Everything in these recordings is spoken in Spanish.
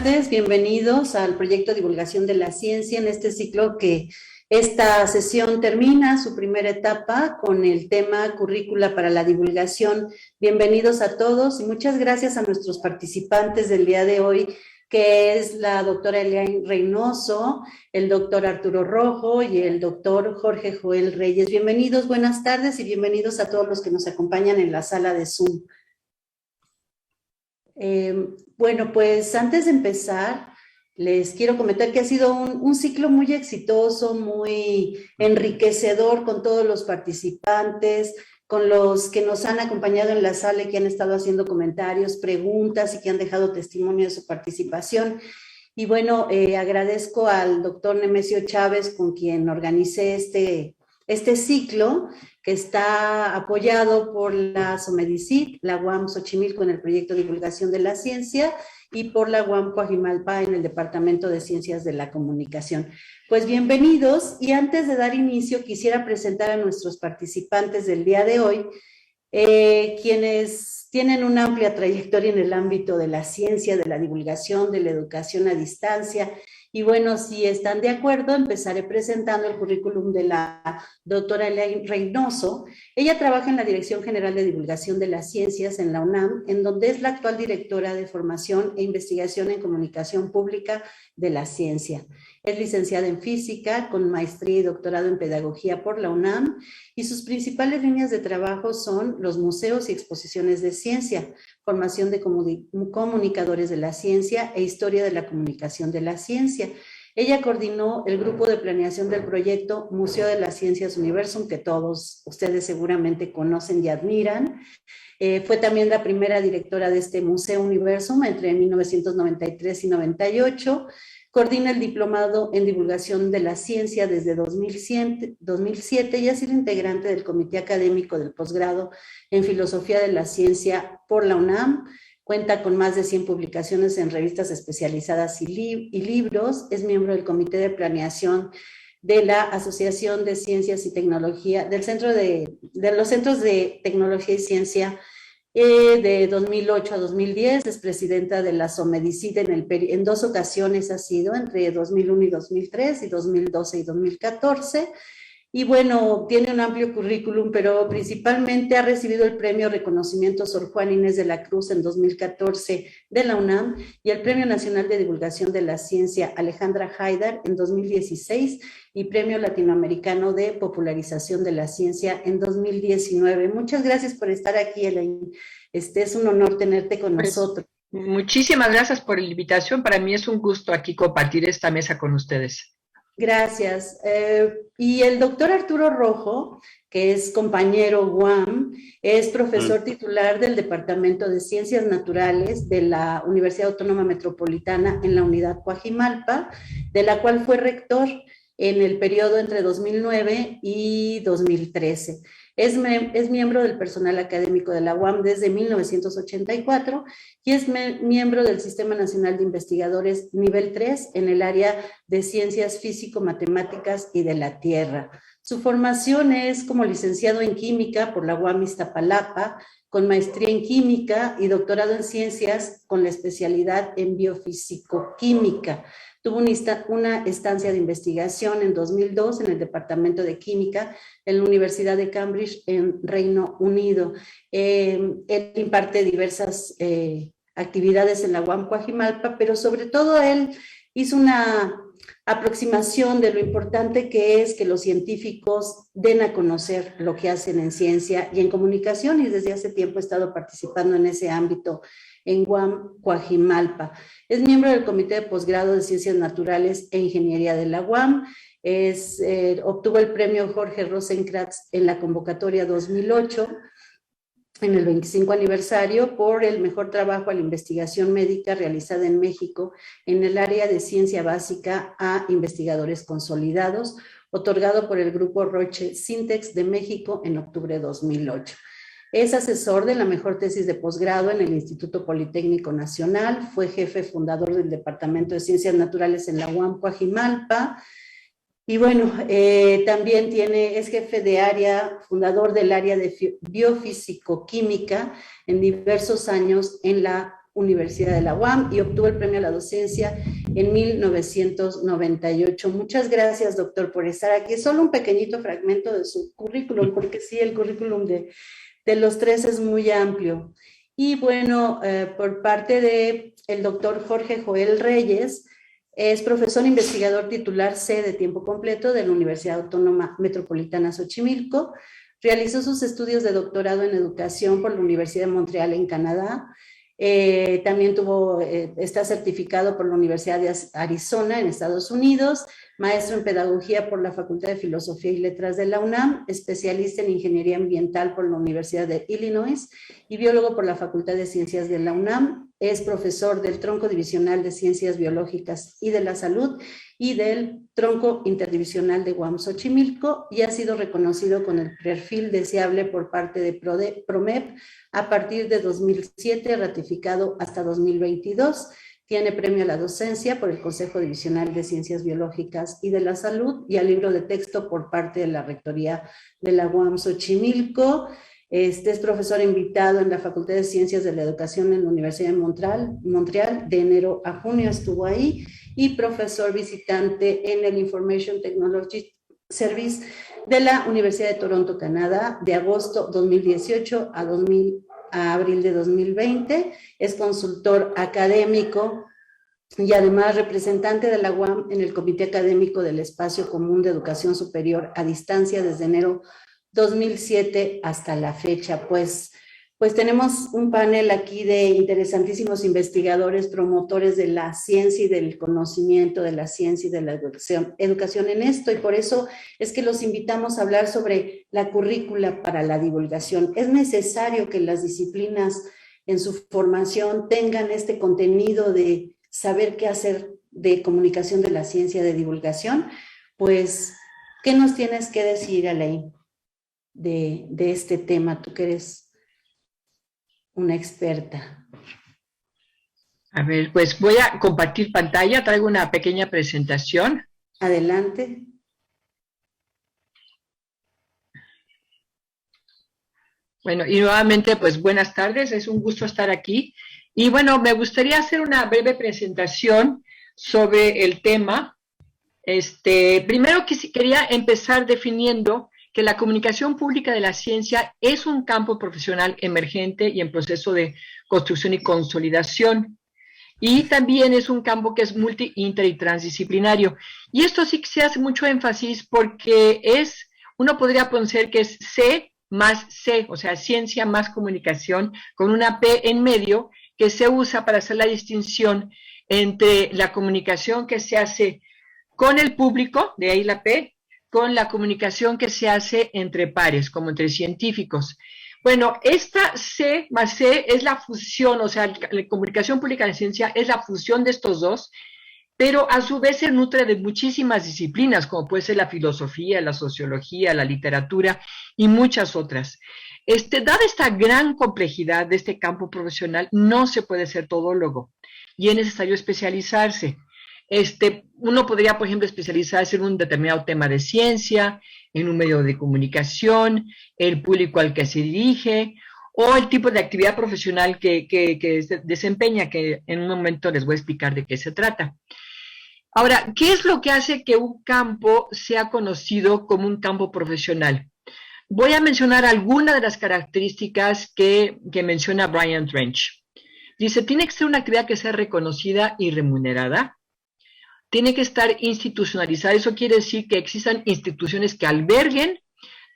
tardes, bienvenidos al proyecto Divulgación de la Ciencia en este ciclo que esta sesión termina su primera etapa con el tema Currícula para la Divulgación. Bienvenidos a todos y muchas gracias a nuestros participantes del día de hoy, que es la doctora Elaine Reynoso, el doctor Arturo Rojo y el doctor Jorge Joel Reyes. Bienvenidos, buenas tardes y bienvenidos a todos los que nos acompañan en la sala de Zoom. Bueno, pues antes de empezar, les quiero comentar que ha sido un ciclo muy exitoso, muy enriquecedor con todos los participantes, con los que nos han acompañado en la sala y que han estado haciendo comentarios, preguntas y que han dejado testimonio de su participación. Y bueno, agradezco al doctor Nemesio Chávez, con quien organicé este ciclo, que está apoyado por la SOMEDICIT, la UAM Xochimilco en el proyecto Divulgación de la Ciencia y por la UAM Coajimalpa en el Departamento de Ciencias de la Comunicación. Pues bienvenidos, y antes de dar inicio quisiera presentar a nuestros participantes del día de hoy, quienes tienen una amplia trayectoria en el ámbito de la ciencia, de la divulgación, de la educación a distancia. Y bueno, si están de acuerdo, empezaré presentando el currículum de la doctora Elaine Reynoso. Ella trabaja en la Dirección General de Divulgación de las Ciencias en la UNAM, en donde es la actual directora de Formación e Investigación en Comunicación Pública de la Ciencia. Es licenciada en Física, con maestría y doctorado en Pedagogía por la UNAM, y sus principales líneas de trabajo son los museos y exposiciones de ciencia, formación de comunicadores de la ciencia e historia de la comunicación de la ciencia. Ella coordinó el grupo de planeación del proyecto Museo de las Ciencias Universum, que todos ustedes seguramente conocen y admiran. Fue también la primera directora de este Museo Universum entre 1993 y 98. Coordina el diplomado en divulgación de la ciencia desde 2007 y ha sido integrante del comité académico del posgrado en filosofía de la ciencia por la UNAM. Cuenta con más de 100 publicaciones en revistas especializadas y libros. Es miembro del comité de planeación de la Asociación de Ciencias y Tecnología, de los Centros de Tecnología y Ciencia de 2008 a 2010, es presidenta de la SOMEDICIT en dos ocasiones ha sido, entre 2001 y 2003, y 2012 y 2014, y bueno, tiene un amplio currículum, pero principalmente ha recibido el premio Reconocimiento Sor Juana Inés de la Cruz en 2014 de la UNAM, y el Premio Nacional de Divulgación de la Ciencia Alejandra Haidar en 2016, y Premio Latinoamericano de Popularización de la Ciencia en 2019. Muchas gracias por estar aquí, Elaine. Es un honor tenerte con nosotros. Muchísimas gracias por la invitación. Para mí es un gusto aquí compartir esta mesa con ustedes. Gracias. Y el doctor Arturo Rojo, que es compañero UAM, es profesor titular del Departamento de Ciencias Naturales de la Universidad Autónoma Metropolitana en la Unidad Coajimalpa, de la cual fue rector en el periodo entre 2009 y 2013. Es miembro del personal académico de la UAM desde 1984 y es miembro del Sistema Nacional de Investigadores nivel 3 en el área de Ciencias Físico-Matemáticas y de la Tierra. Su formación es como licenciado en Química por la UAM Iztapalapa, con maestría en Química y doctorado en Ciencias con la especialidad en Biofísico-Química. Tuvo una estancia de investigación en 2002 en el Departamento de Química en la Universidad de Cambridge en Reino Unido. Él imparte diversas actividades en la UAM Coajimalpa, pero sobre todo él hizo una aproximación de lo importante que es que los científicos den a conocer lo que hacen en ciencia y en comunicación, y desde hace tiempo he estado participando en ese ámbito en UAM Coajimalpa. Es miembro del Comité de Posgrado de Ciencias Naturales e Ingeniería de la UAM. Obtuvo el premio Jorge Rosenkrantz en la convocatoria 2008, en el 25 aniversario, por el mejor trabajo a la investigación médica realizada en México en el área de ciencia básica a investigadores consolidados, otorgado por el Grupo Roche Sintex de México en octubre de 2008. Es asesor de la mejor tesis de posgrado en el Instituto Politécnico Nacional, fue jefe fundador del Departamento de Ciencias Naturales en la UAM Coajimalpa, y bueno, también es jefe de área, fundador del área de biofísico-química en diversos años en la Universidad de la UAM y obtuvo el premio a la docencia en 1998. Muchas gracias, doctor, por estar aquí. Es solo un pequeñito fragmento de su currículum, porque sí, el currículum de los tres es muy amplio. Y bueno, por parte del doctor Jorge Joel Reyes, es profesor investigador titular C de tiempo completo de la Universidad Autónoma Metropolitana Xochimilco. Realizó sus estudios de doctorado en educación por la Universidad de Montreal en Canadá. También está certificado por la Universidad de Arizona en Estados Unidos, maestro en pedagogía por la Facultad de Filosofía y Letras de la UNAM, especialista en ingeniería ambiental por la Universidad de Illinois y biólogo por la Facultad de Ciencias de la UNAM. Es profesor del tronco divisional de Ciencias Biológicas y de la Salud y del tronco interdivisional de UAM Xochimilco y ha sido reconocido con el perfil deseable por parte de PROMEP a partir de 2007, ratificado hasta 2022. Tiene premio a la docencia por el Consejo Divisional de Ciencias Biológicas y de la Salud y al libro de texto por parte de la Rectoría de la UAM Xochimilco. Es profesor invitado en la Facultad de Ciencias de la Educación en la Universidad de Montreal, de enero a junio estuvo ahí, y profesor visitante en el Information Technology Service de la Universidad de Toronto, Canadá, de agosto 2018 a abril de 2020. Es consultor académico y además representante de la UAM en el Comité Académico del Espacio Común de Educación Superior a Distancia desde enero 2007 hasta la fecha. Pues tenemos un panel aquí de interesantísimos investigadores, promotores de la ciencia y del conocimiento de la ciencia y de la educación en esto, y por eso es que los invitamos a hablar sobre la currícula para la divulgación. Es necesario que las disciplinas en su formación tengan este contenido de saber qué hacer de comunicación de la ciencia, de divulgación. Pues, ¿qué nos tienes que decir, Alain, de este tema? Tú que eres una experta. A ver, pues voy a compartir pantalla, traigo una pequeña presentación. Adelante. Bueno, y nuevamente, pues buenas tardes, es un gusto estar aquí. Y bueno, me gustaría hacer una breve presentación sobre el tema. Primero quería empezar definiendo que la comunicación pública de la ciencia es un campo profesional emergente y en proceso de construcción y consolidación. Y también es un campo que es multi, inter y transdisciplinario. Y esto sí que se hace mucho énfasis porque uno podría pensar que es C más C, o sea, ciencia más comunicación, con una P en medio, que se usa para hacer la distinción entre la comunicación que se hace con el público, de ahí la P, con la comunicación que se hace entre pares, como entre científicos. Bueno, esta C más C es la fusión, o sea, la comunicación pública de ciencia es la fusión de estos dos, pero a su vez se nutre de muchísimas disciplinas, como puede ser la filosofía, la sociología, la literatura y muchas otras. Dada esta gran complejidad de este campo profesional, no se puede ser todólogo y es necesario especializarse. Uno podría, por ejemplo, especializarse en un determinado tema de ciencia, en un medio de comunicación, el público al que se dirige, o el tipo de actividad profesional que se desempeña, que en un momento les voy a explicar de qué se trata. Ahora, ¿qué es lo que hace que un campo sea conocido como un campo profesional? Voy a mencionar algunas de las características que menciona Brian Trench. Dice, tiene que ser una actividad que sea reconocida y remunerada. Tiene que estar institucionalizada, eso quiere decir que existan instituciones que alberguen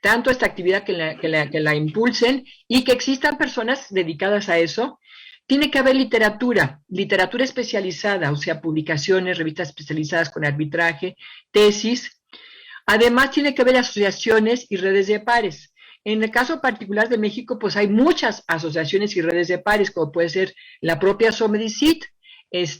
tanto esta actividad que la impulsen y que existan personas dedicadas a eso. Tiene que haber literatura especializada, o sea, publicaciones, revistas especializadas con arbitraje, tesis. Además, tiene que haber asociaciones y redes de pares. En el caso particular de México, pues hay muchas asociaciones y redes de pares, como puede ser la propia SOMEDICIT,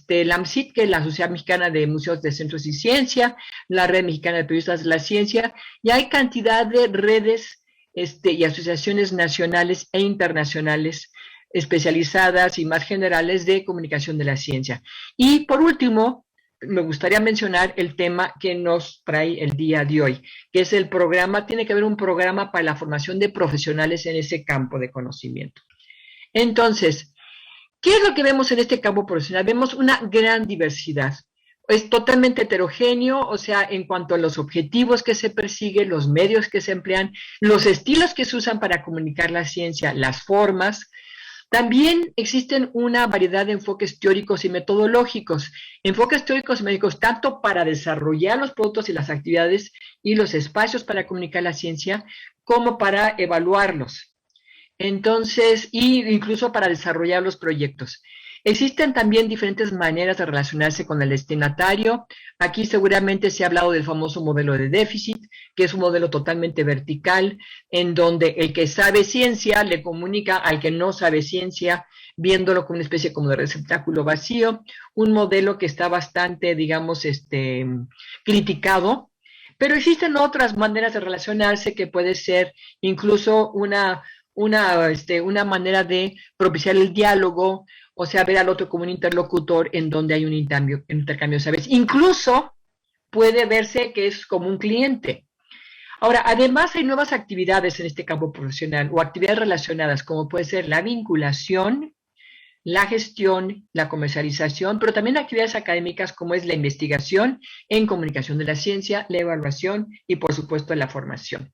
la AMCIT, que es la Sociedad Mexicana de Museos de Centros y Ciencia, la Red Mexicana de Periodistas de la Ciencia, y hay cantidad de redes y asociaciones nacionales e internacionales especializadas y más generales de comunicación de la ciencia. Y por último, me gustaría mencionar el tema que nos trae el día de hoy, que es el programa, tiene que haber un programa para la formación de profesionales en ese campo de conocimiento. Entonces, ¿Qué es lo que vemos en este campo profesional? Vemos una gran diversidad. Es totalmente heterogéneo, o sea, en cuanto a los objetivos que se persiguen, los medios que se emplean, los estilos que se usan para comunicar la ciencia, las formas. También existen una variedad de enfoques teóricos y metodológicos. Enfoques teóricos y médicos tanto para desarrollar los productos y las actividades y los espacios para comunicar la ciencia, como para evaluarlos. Entonces, y incluso para desarrollar los proyectos. Existen también diferentes maneras de relacionarse con el destinatario. Aquí seguramente se ha hablado del famoso modelo de déficit, que es un modelo totalmente vertical, en donde el que sabe ciencia le comunica al que no sabe ciencia, viéndolo como una especie como de receptáculo vacío, un modelo que está bastante, digamos, criticado. Pero existen otras maneras de relacionarse que puede ser incluso una manera de propiciar el diálogo, o sea, ver al otro como un interlocutor en donde hay un intercambio de saberes. Incluso puede verse que es como un cliente. Ahora, además hay nuevas actividades en este campo profesional o actividades relacionadas, como puede ser la vinculación, la gestión, la comercialización, pero también actividades académicas como es la investigación en comunicación de la ciencia, la evaluación y, por supuesto, la formación.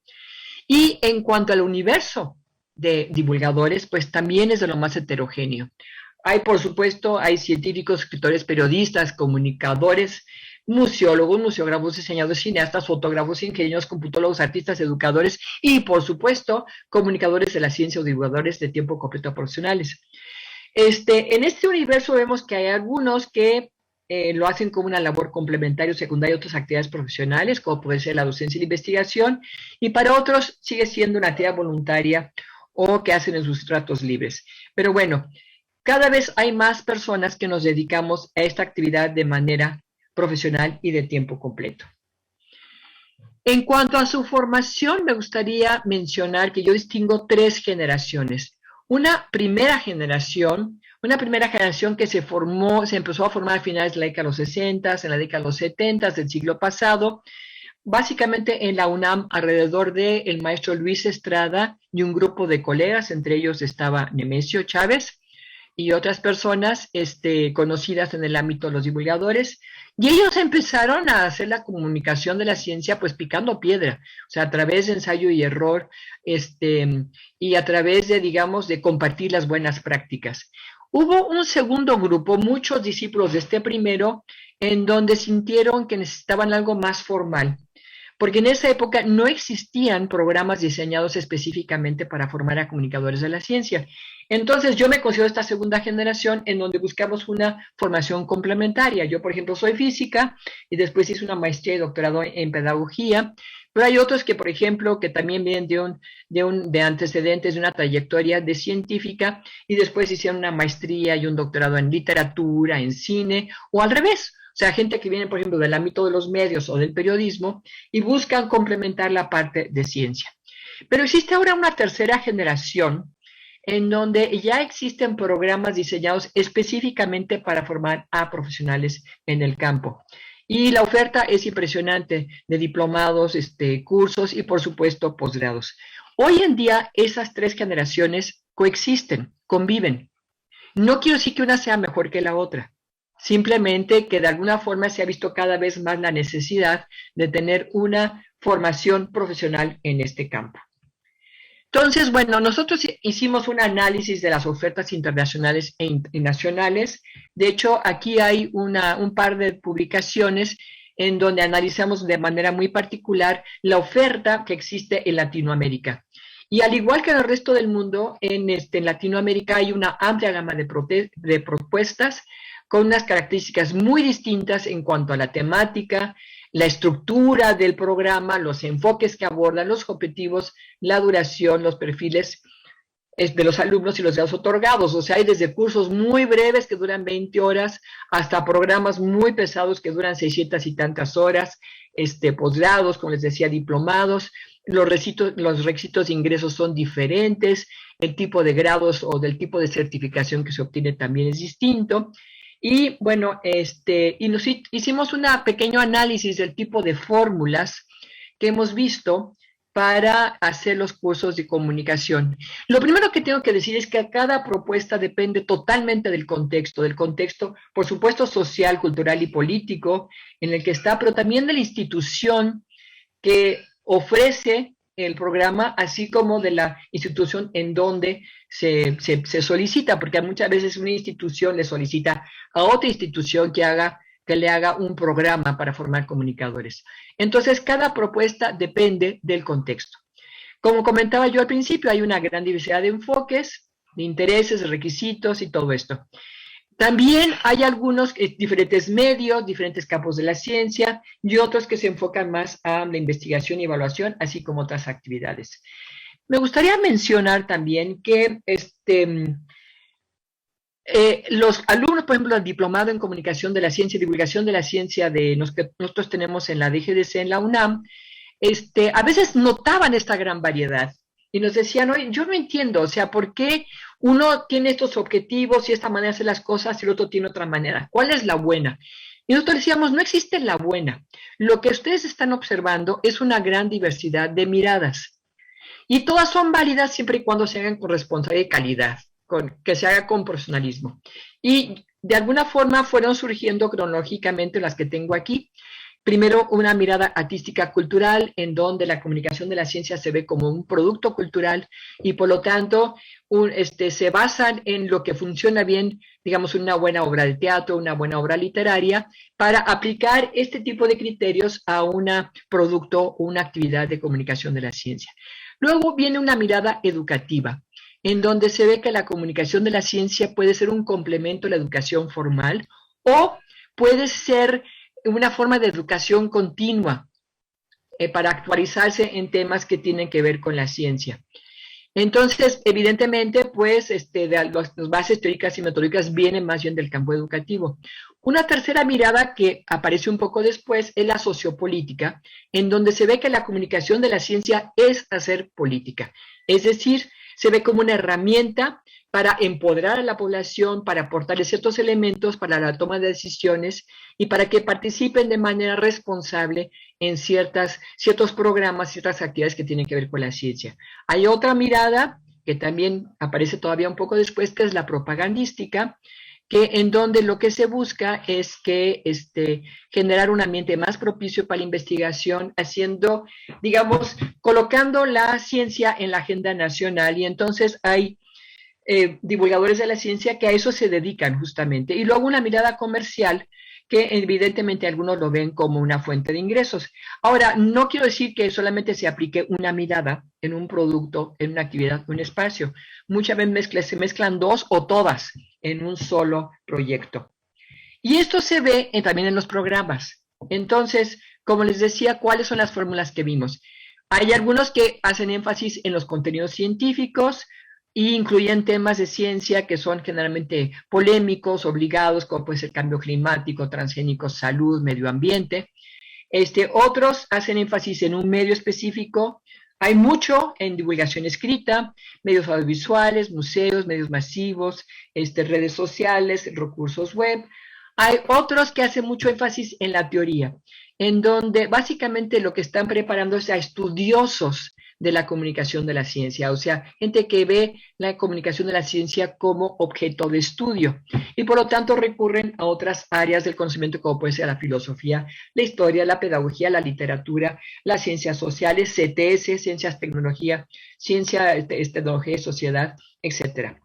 Y en cuanto al universo de divulgadores, pues también es de lo más heterogéneo. Hay, por supuesto, hay científicos, escritores, periodistas, comunicadores, museólogos, museógrafos, diseñadores, cineastas, fotógrafos, ingenieros, computólogos, artistas, educadores y, por supuesto, comunicadores de la ciencia o divulgadores de tiempo completo profesionales. En este universo vemos que hay algunos que lo hacen como una labor complementaria o secundaria a otras actividades profesionales, como puede ser la docencia y la investigación, y para otros sigue siendo una actividad voluntaria o que hacen en sus ratos libres. Pero bueno, cada vez hay más personas que nos dedicamos a esta actividad de manera profesional y de tiempo completo. En cuanto a su formación, me gustaría mencionar que yo distingo 3 generaciones. Una primera generación que se empezó a formar a finales de la década de los 60, en la década de los 70 del siglo pasado, básicamente en la UNAM, alrededor del maestro Luis Estrada y un grupo de colegas, entre ellos estaba Nemesio Chávez y otras personas conocidas en el ámbito de los divulgadores, y ellos empezaron a hacer la comunicación de la ciencia pues picando piedra, o sea, a través de ensayo y error, y a través de, digamos, de compartir las buenas prácticas. Hubo un segundo grupo, muchos discípulos de este primero, en donde sintieron que necesitaban algo más formal, porque en esa época no existían programas diseñados específicamente para formar a comunicadores de la ciencia. Entonces yo me considero esta segunda generación en donde buscamos una formación complementaria. Yo, por ejemplo, soy física y después hice una maestría y doctorado en pedagogía, pero hay otros que, por ejemplo, que también vienen de antecedentes, de una trayectoria de científica y después hicieron una maestría y un doctorado en literatura, en cine, o al revés. O sea, gente que viene, por ejemplo, del ámbito de los medios o del periodismo y buscan complementar la parte de ciencia. Pero existe ahora una tercera generación en donde ya existen programas diseñados específicamente para formar a profesionales en el campo. Y la oferta es impresionante de diplomados, cursos y, por supuesto, posgrados. Hoy en día, esas 3 generaciones coexisten, conviven. No quiero decir que una sea mejor que la otra. Simplemente que de alguna forma se ha visto cada vez más la necesidad de tener una formación profesional en este campo. Entonces, bueno, nosotros hicimos un análisis de las ofertas internacionales e nacionales. De hecho, aquí hay un par de publicaciones en donde analizamos de manera muy particular la oferta que existe en Latinoamérica. Y al igual que en el resto del mundo, en Latinoamérica hay una amplia gama de propuestas con unas características muy distintas en cuanto a la temática, la estructura del programa, los enfoques que abordan, los objetivos, la duración, los perfiles de los alumnos y los grados otorgados. O sea, hay desde cursos muy breves que duran 20 horas hasta programas muy pesados que duran 600 y tantas horas, posgrados, como les decía, diplomados. Los requisitos de ingresos son diferentes, el tipo de grados o del tipo de certificación que se obtiene también es distinto. Y bueno, hicimos un pequeño análisis del tipo de fórmulas que hemos visto para hacer los cursos de comunicación. Lo primero que tengo que decir es que cada propuesta depende totalmente del contexto, por supuesto, social, cultural y político en el que está, pero también de la institución que ofrece el programa, así como de la institución en donde se solicita, porque muchas veces una institución le solicita a otra institución que le haga un programa para formar comunicadores. Entonces, cada propuesta depende del contexto. Como comentaba yo al principio, hay una gran diversidad de enfoques, de intereses, de requisitos y todo esto. También hay algunos diferentes medios, diferentes campos de la ciencia y otros que se enfocan más a la investigación y evaluación, así como otras actividades. Me gustaría mencionar también que los alumnos, por ejemplo, el diplomado en comunicación de la ciencia y divulgación de la ciencia que nosotros tenemos en la DGDC, en la UNAM, a veces notaban esta gran variedad y nos decían, oye, yo no entiendo, o sea, ¿por qué uno tiene estos objetivos y esta manera de hacer las cosas y el otro tiene otra manera? ¿Cuál es la buena? Y nosotros decíamos, no existe la buena. Lo que ustedes están observando es una gran diversidad de miradas. Y todas son válidas siempre y cuando se hagan con responsabilidad y calidad, que se haga con profesionalismo. Y de alguna forma fueron surgiendo cronológicamente las que tengo aquí. Primero, una mirada artística cultural, en donde la comunicación de la ciencia se ve como un producto cultural y por lo tanto se basan en lo que funciona bien, digamos, una buena obra de teatro, una buena obra literaria, para aplicar este tipo de criterios a un producto o una actividad de comunicación de la ciencia. Luego viene una mirada educativa, en donde se ve que la comunicación de la ciencia puede ser un complemento a la educación formal o puede ser una forma de educación continua para actualizarse en temas que tienen que ver con la ciencia. Entonces, evidentemente, pues, las bases teóricas y metodológicas vienen más bien del campo educativo. Una tercera mirada que aparece un poco después es la sociopolítica, en donde se ve que la comunicación de la ciencia es hacer política. Es decir, se ve como una herramienta para empoderar a la población, para aportarle ciertos elementos para la toma de decisiones y para que participen de manera responsable en ciertos programas, ciertas actividades que tienen que ver con la ciencia. Hay otra mirada que también aparece todavía un poco después, que es la propagandística, en donde lo que se busca es que generar un ambiente más propicio para la investigación, colocando la ciencia en la agenda nacional, y entonces hay divulgadores de la ciencia que a eso se dedican justamente. Y luego una mirada comercial que evidentemente algunos lo ven como una fuente de ingresos. Ahora, no quiero decir que solamente se aplique una mirada en un producto, en una actividad, un espacio. Muchas veces se mezclan dos o todas en un solo proyecto. Y esto se ve también en los programas. Entonces, como les decía, ¿cuáles son las fórmulas que vimos? Hay algunos que hacen énfasis en los contenidos científicos, y incluyen temas de ciencia que son generalmente polémicos, obligados, como puede ser cambio climático, transgénicos, salud, medio ambiente. Otros hacen énfasis en un medio específico. Hay mucho en divulgación escrita, medios audiovisuales, museos, medios masivos, redes sociales, recursos web. Hay otros que hacen mucho énfasis en la teoría, en donde básicamente lo que están preparando es a estudiosos de la comunicación de la ciencia, o sea, gente que ve la comunicación de la ciencia como objeto de estudio y por lo tanto recurren a otras áreas del conocimiento como puede ser la filosofía, la historia, la pedagogía, la literatura, las ciencias sociales, CTS, ciencias, tecnología, ciencia, tecnología, sociedad, etcétera.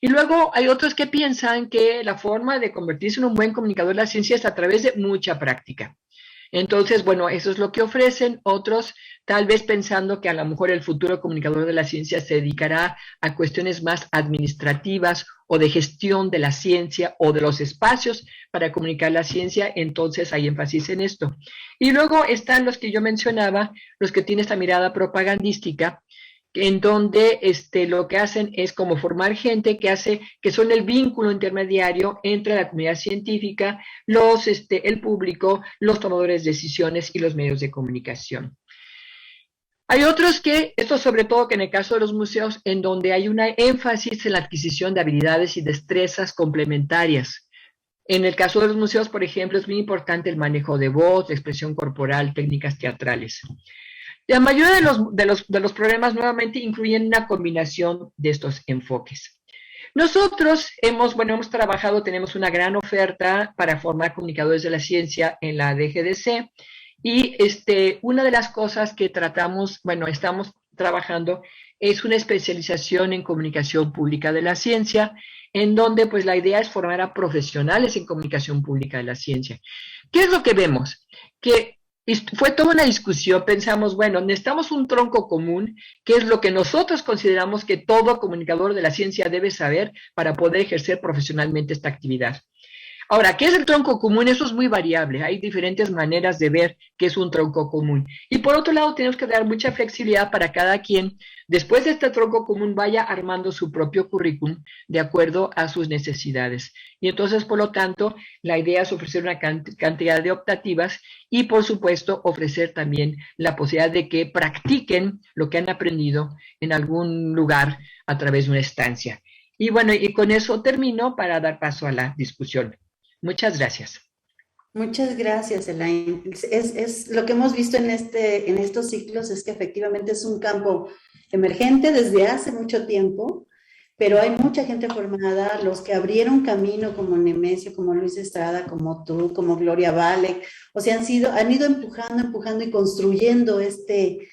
Y luego hay otros que piensan que la forma de convertirse en un buen comunicador de la ciencia es a través de mucha práctica. Entonces, bueno, eso es lo que ofrecen. Otros, tal vez pensando que a lo mejor el futuro comunicador de la ciencia se dedicará a cuestiones más administrativas o de gestión de la ciencia o de los espacios para comunicar la ciencia, entonces hay énfasis en esto. Y luego están los que yo mencionaba, los que tienen esta mirada propagandística, en donde lo que hacen es como formar gente que son el vínculo intermediario entre la comunidad científica, el público, los tomadores de decisiones y los medios de comunicación. Hay otros esto sobre todo que en el caso de los museos, en donde hay una énfasis en la adquisición de habilidades y destrezas complementarias. En el caso de los museos, por ejemplo, es muy importante el manejo de voz, de expresión corporal, técnicas teatrales. La mayoría de los problemas nuevamente incluyen una combinación de estos enfoques. Nosotros hemos trabajado, tenemos una gran oferta para formar comunicadores de la ciencia en la DGDC y una de las cosas que estamos trabajando es una especialización en comunicación pública de la ciencia, en donde pues la idea es formar a profesionales en comunicación pública de la ciencia. ¿Qué es lo que vemos? Que fue toda una discusión, pensamos, bueno, necesitamos un tronco común, que es lo que nosotros consideramos que todo comunicador de la ciencia debe saber para poder ejercer profesionalmente esta actividad. Ahora, ¿qué es el tronco común? Eso es muy variable. Hay diferentes maneras de ver qué es un tronco común. Y por otro lado, tenemos que dar mucha flexibilidad para cada quien, después de este tronco común, vaya armando su propio currículum de acuerdo a sus necesidades. Y entonces, por lo tanto, la idea es ofrecer una cantidad de optativas y, por supuesto, ofrecer también la posibilidad de que practiquen lo que han aprendido en algún lugar a través de una estancia. Y bueno, y con eso termino para dar paso a la discusión. Muchas gracias. Muchas gracias, Elaine. Es lo que hemos visto en estos ciclos es que efectivamente es un campo emergente desde hace mucho tiempo, pero hay mucha gente formada, los que abrieron camino como Nemesio, como Luis Estrada, como tú, como Gloria Valek, o sea, han ido empujando y construyendo este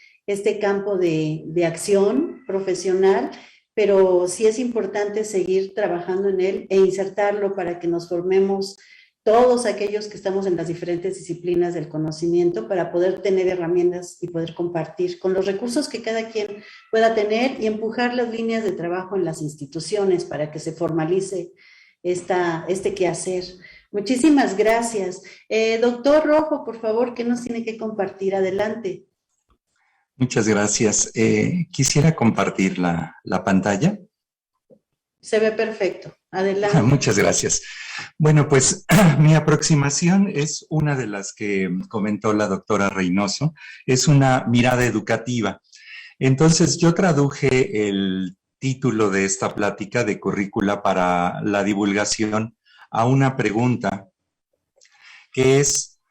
campo de acción profesional, pero sí es importante seguir trabajando en él e insertarlo para que nos formemos todos aquellos que estamos en las diferentes disciplinas del conocimiento para poder tener herramientas y poder compartir con los recursos que cada quien pueda tener y empujar las líneas de trabajo en las instituciones para que se formalice este quehacer. Muchísimas gracias. Doctor Rojo, por favor, ¿qué nos tiene que compartir? Adelante. Muchas gracias. Quisiera compartir la pantalla. Se ve perfecto. Adelante. Muchas gracias. Bueno, pues mi aproximación es una de las que comentó la doctora Reynoso. Es una mirada educativa. Entonces, yo traduje el título de esta plática de currícula para la divulgación a una pregunta que es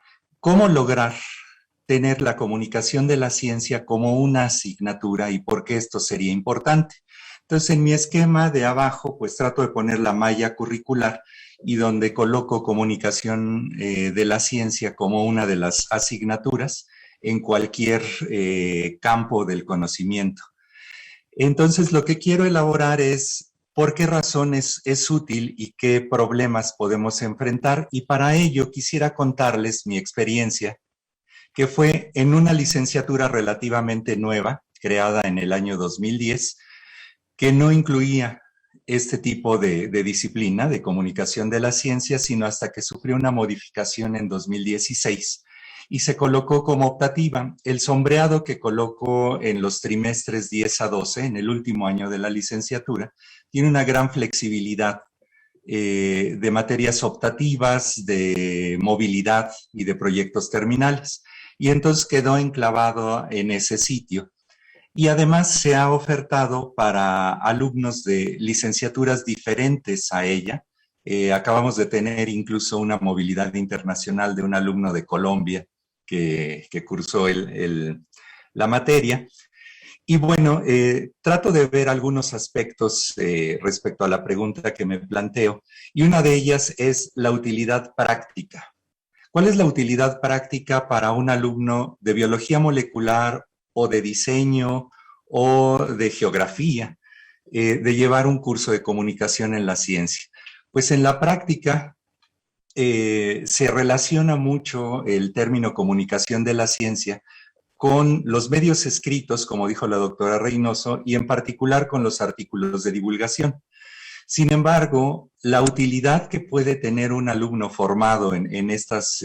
¿cómo lograr tener la comunicación de la ciencia como una asignatura y por qué esto sería importante? Entonces, en mi esquema de abajo, pues trato de poner la malla curricular y donde coloco comunicación de la ciencia como una de las asignaturas en cualquier campo del conocimiento. Entonces, lo que quiero elaborar es por qué razones es útil y qué problemas podemos enfrentar. Y para ello quisiera contarles mi experiencia, que fue en una licenciatura relativamente nueva, creada en el año 2010, que no incluía este tipo de disciplina de comunicación de la ciencia, sino hasta que sufrió una modificación en 2016 y se colocó como optativa. El sombreado que coloco en los trimestres 10 a 12, en el último año de la licenciatura, tiene una gran flexibilidad de materias optativas, de movilidad y de proyectos terminales. Y entonces quedó enclavado en ese sitio. Y además se ha ofertado para alumnos de licenciaturas diferentes a ella. Acabamos de tener incluso una movilidad internacional de un alumno de Colombia que cursó la materia. Y bueno, trato de ver algunos aspectos respecto a la pregunta que me planteo. Y una de ellas es la utilidad práctica. ¿Cuál es la utilidad práctica para un alumno de biología molecular o de diseño o de geografía, de llevar un curso de comunicación en la ciencia? Pues en la práctica se relaciona mucho el término comunicación de la ciencia con los medios escritos, como dijo la doctora Reynoso, y en particular con los artículos de divulgación. Sin embargo, la utilidad que puede tener un alumno formado en estas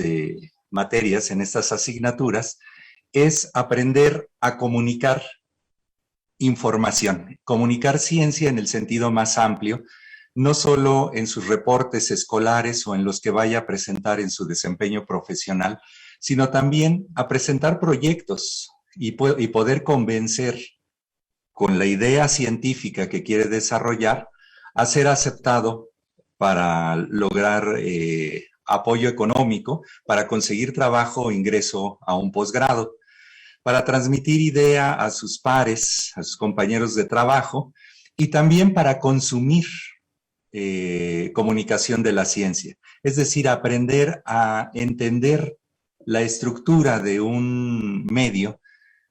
materias, en estas asignaturas, es aprender a comunicar información, comunicar ciencia en el sentido más amplio, no solo en sus reportes escolares o en los que vaya a presentar en su desempeño profesional, sino también a presentar proyectos y poder convencer con la idea científica que quiere desarrollar a ser aceptado para lograr apoyo económico, para conseguir trabajo o ingreso a un posgrado. para transmitir idea a sus pares, a sus compañeros de trabajo, y también para consumir comunicación de la ciencia. Es decir, aprender a entender la estructura de un medio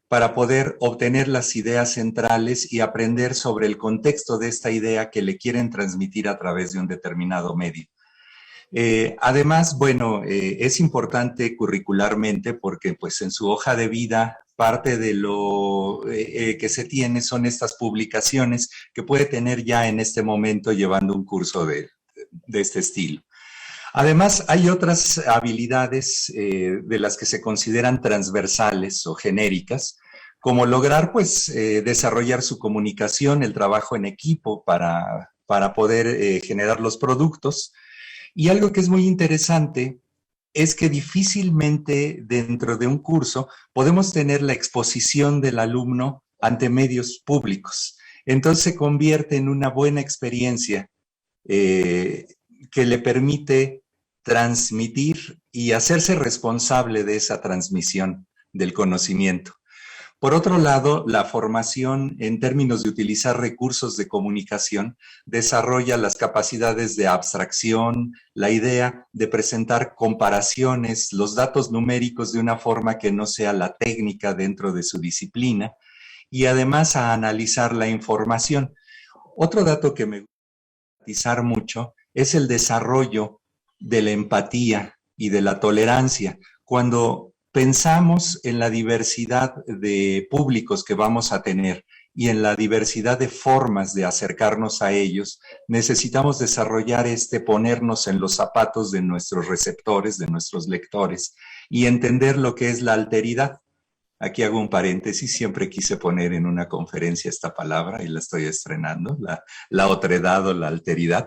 para poder obtener las ideas centrales y aprender sobre el contexto de esta idea que le quieren transmitir a través de un determinado medio. Además, bueno, es importante curricularmente porque pues en su hoja de vida parte de lo que se tiene son estas publicaciones que puede tener ya en este momento llevando un curso de este estilo. Además, hay otras habilidades de las que se consideran transversales o genéricas, como lograr pues desarrollar su comunicación, el trabajo en equipo para poder generar los productos. Y algo que es muy interesante es que difícilmente dentro de un curso podemos tener la exposición del alumno ante medios públicos. Entonces se convierte en una buena experiencia que le permite transmitir y hacerse responsable de esa transmisión del conocimiento. Por otro lado, la formación en términos de utilizar recursos de comunicación desarrolla las capacidades de abstracción, la idea de presentar comparaciones, los datos numéricos de una forma que no sea la técnica dentro de su disciplina y además a analizar la información. Otro dato que me gusta enfatizar mucho es el desarrollo de la empatía y de la tolerancia. Cuando pensamos en la diversidad de públicos que vamos a tener y en la diversidad de formas de acercarnos a ellos, necesitamos desarrollar ponernos en los zapatos de nuestros receptores, de nuestros lectores y entender lo que es la alteridad. Aquí hago un paréntesis, siempre quise poner en una conferencia esta palabra y la estoy estrenando, la otredad o la alteridad.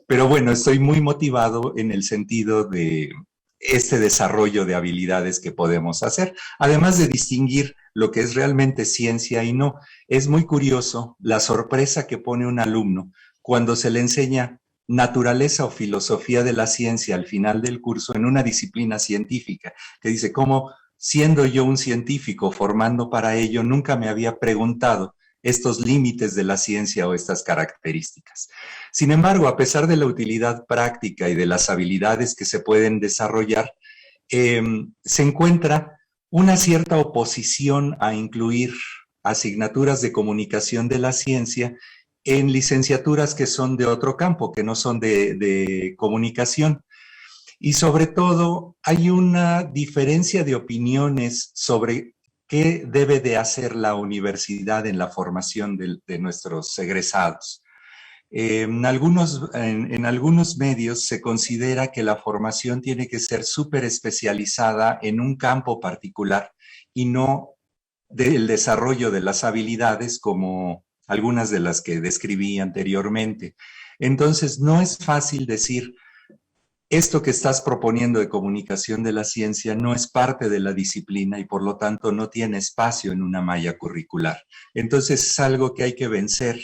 Pero bueno, estoy muy motivado en el sentido de este desarrollo de habilidades que podemos hacer, además de distinguir lo que es realmente ciencia y no. Es muy curioso la sorpresa que pone un alumno cuando se le enseña naturaleza o filosofía de la ciencia al final del curso en una disciplina científica, que dice, ¿cómo siendo yo un científico formando para ello, nunca me había preguntado estos límites de la ciencia o estas características? Sin embargo, a pesar de la utilidad práctica y de las habilidades que se pueden desarrollar, se encuentra una cierta oposición a incluir asignaturas de comunicación de la ciencia en licenciaturas que son de otro campo, que no son de comunicación. Y sobre todo, hay una diferencia de opiniones sobre qué debe de hacer la universidad en la formación de nuestros egresados. En algunos medios se considera que la formación tiene que ser súper especializada en un campo particular y no del desarrollo de las habilidades como algunas de las que describí anteriormente. Entonces, no es fácil decir, esto que estás proponiendo de comunicación de la ciencia no es parte de la disciplina y por lo tanto no tiene espacio en una malla curricular. Entonces es algo que hay que vencer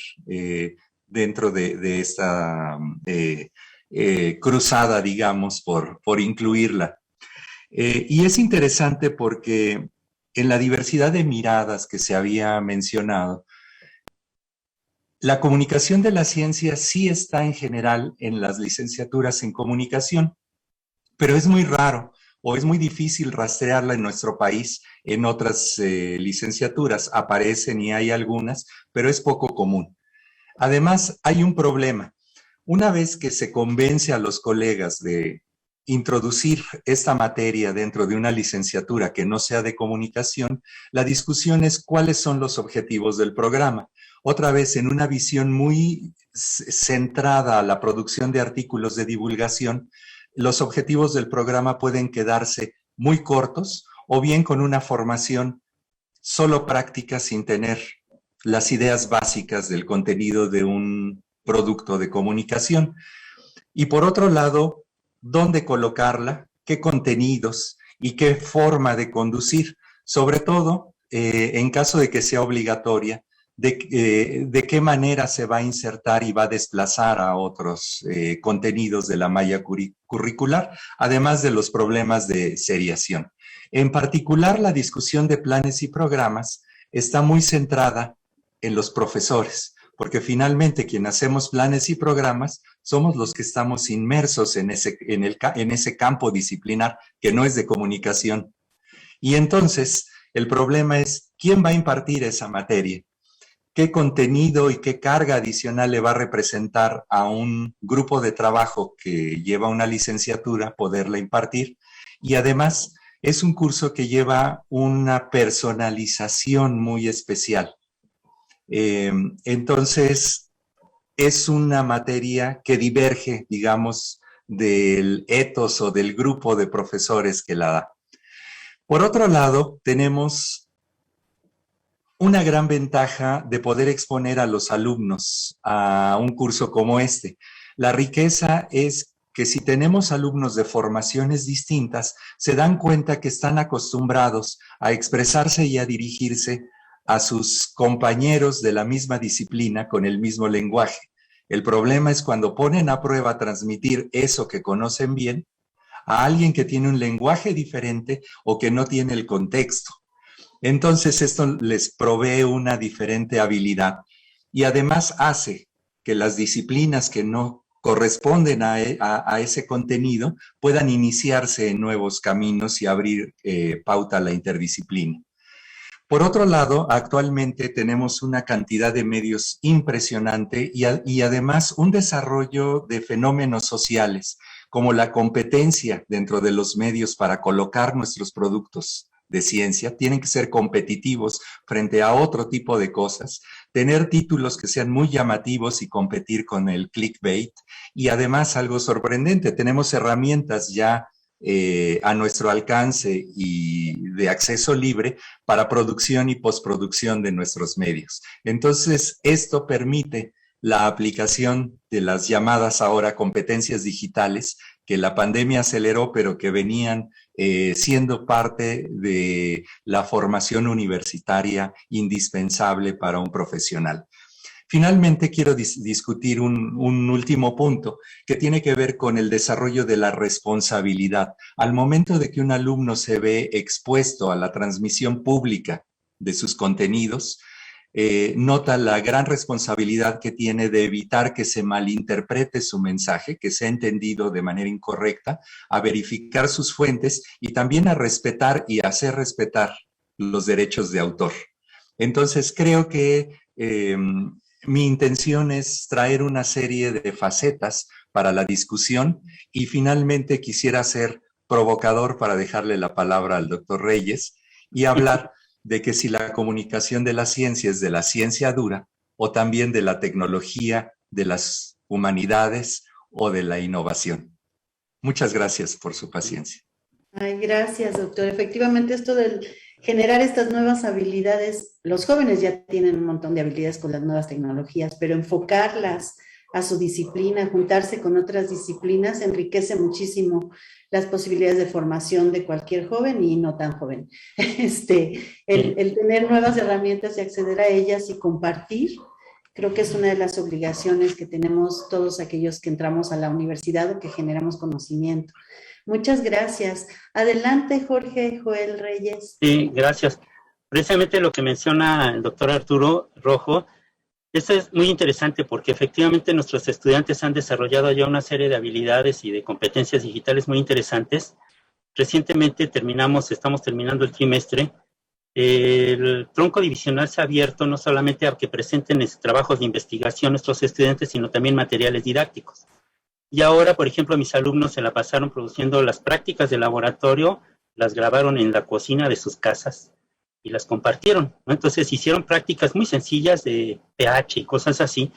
dentro de esta cruzada, digamos, por incluirla. Y es interesante porque en la diversidad de miradas que se había mencionado, la comunicación de la ciencia sí está en general en las licenciaturas en comunicación, pero es muy raro o es muy difícil rastrearla en nuestro país. En otras licenciaturas aparecen y hay algunas, pero es poco común. Además, hay un problema. Una vez que se convence a los colegas de introducir esta materia dentro de una licenciatura que no sea de comunicación, la discusión es cuáles son los objetivos del programa. Otra vez, en una visión muy centrada a la producción de artículos de divulgación, los objetivos del programa pueden quedarse muy cortos o bien con una formación solo práctica sin tener las ideas básicas del contenido de un producto de comunicación. Y por otro lado, ¿dónde colocarla? ¿Qué contenidos? ¿Y qué forma de conducir? Sobre todo, en caso de que sea obligatoria, de qué manera se va a insertar y va a desplazar a otros contenidos de la malla curricular, además de los problemas de seriación. En particular, la discusión de planes y programas está muy centrada en los profesores, porque finalmente quien hacemos planes y programas somos los que estamos inmersos en ese campo disciplinar que no es de comunicación. Y entonces, el problema es, ¿quién va a impartir esa materia? ¿Qué contenido y qué carga adicional le va a representar a un grupo de trabajo que lleva una licenciatura poderla impartir? Y además, es un curso que lleva una personalización muy especial. Entonces, es una materia que diverge, digamos, del ethos o del grupo de profesores que la da. Por otro lado, tenemos una gran ventaja de poder exponer a los alumnos a un curso como este. La riqueza es que si tenemos alumnos de formaciones distintas, se dan cuenta que están acostumbrados a expresarse y a dirigirse a sus compañeros de la misma disciplina con el mismo lenguaje. El problema es cuando ponen a prueba transmitir eso que conocen bien a alguien que tiene un lenguaje diferente o que no tiene el contexto. Entonces esto les provee una diferente habilidad y además hace que las disciplinas que no corresponden a ese contenido puedan iniciarse en nuevos caminos y abrir pauta a la interdisciplina. Por otro lado, actualmente tenemos una cantidad de medios impresionante y además un desarrollo de fenómenos sociales, como la competencia dentro de los medios para colocar nuestros productos de ciencia, tienen que ser competitivos frente a otro tipo de cosas, tener títulos que sean muy llamativos y competir con el clickbait. Y además, algo sorprendente, tenemos herramientas ya a nuestro alcance y de acceso libre para producción y postproducción de nuestros medios. Entonces, esto permite la aplicación de las llamadas ahora competencias digitales que la pandemia aceleró, pero que venían siendo parte de la formación universitaria indispensable para un profesional. Finalmente, quiero discutir un último punto que tiene que ver con el desarrollo de la responsabilidad. Al momento de que un alumno se ve expuesto a la transmisión pública de sus contenidos, nota la gran responsabilidad que tiene de evitar que se malinterprete su mensaje, que sea entendido de manera incorrecta, a verificar sus fuentes y también a respetar y hacer respetar los derechos de autor. Entonces, creo que mi intención es traer una serie de facetas para la discusión y finalmente quisiera ser provocador para dejarle la palabra al doctor Reyes y hablar de que si la comunicación de la ciencia es de la ciencia dura o también de la tecnología, de las humanidades o de la innovación. Muchas gracias por su paciencia. Ay, gracias, doctor. Efectivamente, esto del generar estas nuevas habilidades, los jóvenes ya tienen un montón de habilidades con las nuevas tecnologías, pero enfocarlas a su disciplina, juntarse con otras disciplinas, enriquece muchísimo las posibilidades de formación de cualquier joven y no tan joven. El tener nuevas herramientas y acceder a ellas y compartir, creo que es una de las obligaciones que tenemos todos aquellos que entramos a la universidad o que generamos conocimiento. Muchas gracias. Adelante, Jorge Joel Reyes. Sí, gracias. Precisamente lo que menciona el doctor Arturo Rojo, esto es muy interesante porque efectivamente nuestros estudiantes han desarrollado ya una serie de habilidades y de competencias digitales muy interesantes. Recientemente estamos terminando el trimestre. El tronco divisional se ha abierto no solamente a que presenten trabajos de investigación nuestros estudiantes, sino también materiales didácticos. Y ahora, por ejemplo, mis alumnos se la pasaron produciendo las prácticas de laboratorio, las grabaron en la cocina de sus casas y las compartieron, ¿no? Entonces hicieron prácticas muy sencillas de pH y cosas así,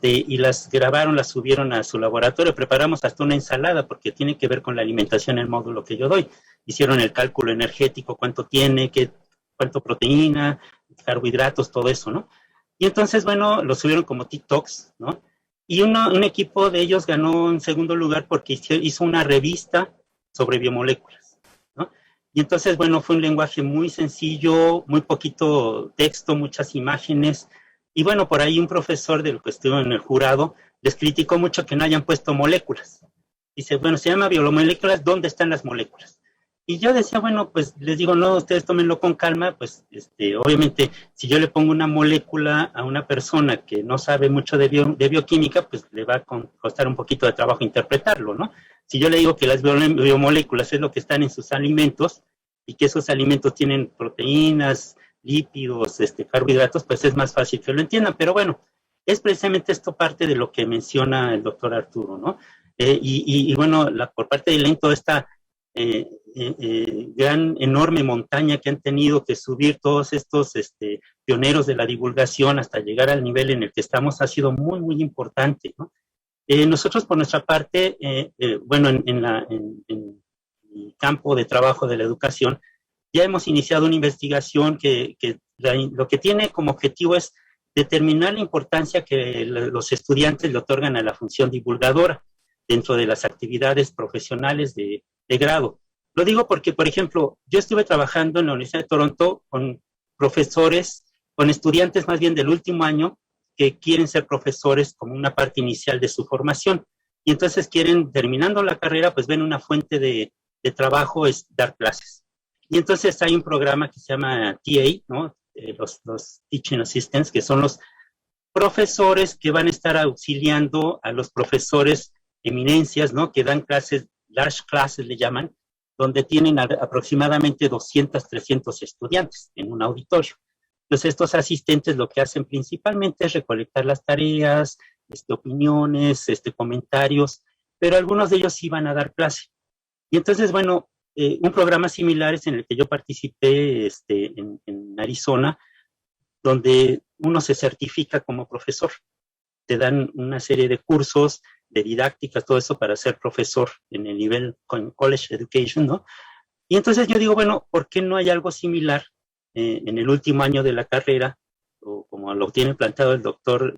y las grabaron, las subieron a su laboratorio. Preparamos hasta una ensalada porque tiene que ver con la alimentación, el módulo que yo doy. Hicieron el cálculo energético, cuánto tiene, cuánto proteína, carbohidratos, todo eso, ¿no? Y entonces, bueno, lo subieron como TikToks, ¿no? Y un equipo de ellos ganó en segundo lugar porque hizo una revista sobre biomoléculas, ¿no? Y entonces, bueno, fue un lenguaje muy sencillo, muy poquito texto, muchas imágenes, Y bueno, por ahí un profesor de lo que estuvo en el jurado les criticó mucho que no hayan puesto moléculas. Dice, bueno, se llama biomoléculas, ¿dónde están las moléculas? Y yo decía, bueno, pues les digo, no, ustedes tómenlo con calma, pues obviamente si yo le pongo una molécula a una persona que no sabe mucho de bioquímica, pues le va a costar un poquito de trabajo interpretarlo, ¿no? Si yo le digo que las biomoléculas es lo que están en sus alimentos y que esos alimentos tienen proteínas, lípidos, carbohidratos, pues es más fácil que lo entiendan. Pero bueno, es precisamente esto parte de lo que menciona el doctor Arturo, ¿no? Y bueno, por parte de Elaine, toda esta gran, enorme montaña que han tenido que subir todos estos pioneros de la divulgación hasta llegar al nivel en el que estamos ha sido muy, muy importante, ¿no? Nosotros, por nuestra parte, bueno, en el campo de trabajo de la educación, ya hemos iniciado una investigación que lo que tiene como objetivo es determinar la importancia que los estudiantes le otorgan a la función divulgadora dentro de las actividades profesionales de grado. Lo digo porque, por ejemplo, yo estuve trabajando en la Universidad de Toronto con profesores, con estudiantes más bien del último año, que quieren ser profesores como una parte inicial de su formación. Y entonces quieren, terminando la carrera, pues ven una fuente de trabajo es dar clases. Y entonces hay un programa que se llama TA, ¿no? Los Teaching Assistants, que son los profesores que van a estar auxiliando a los profesores eminencias, ¿no? Que dan clases, large classes le llaman, donde tienen aproximadamente 200, 300 estudiantes en un auditorio. Entonces, estos asistentes lo que hacen principalmente es recolectar las tareas, opiniones, comentarios, pero algunos de ellos sí van a dar clase. Y entonces, bueno, un programa similar es en el que yo participé en Arizona, donde uno se certifica como profesor. Te dan una serie de cursos, de didácticas, todo eso para ser profesor en el nivel College Education, ¿no? Y entonces yo digo, bueno, ¿por qué no hay algo similar en el último año de la carrera, o como lo tiene planteado el doctor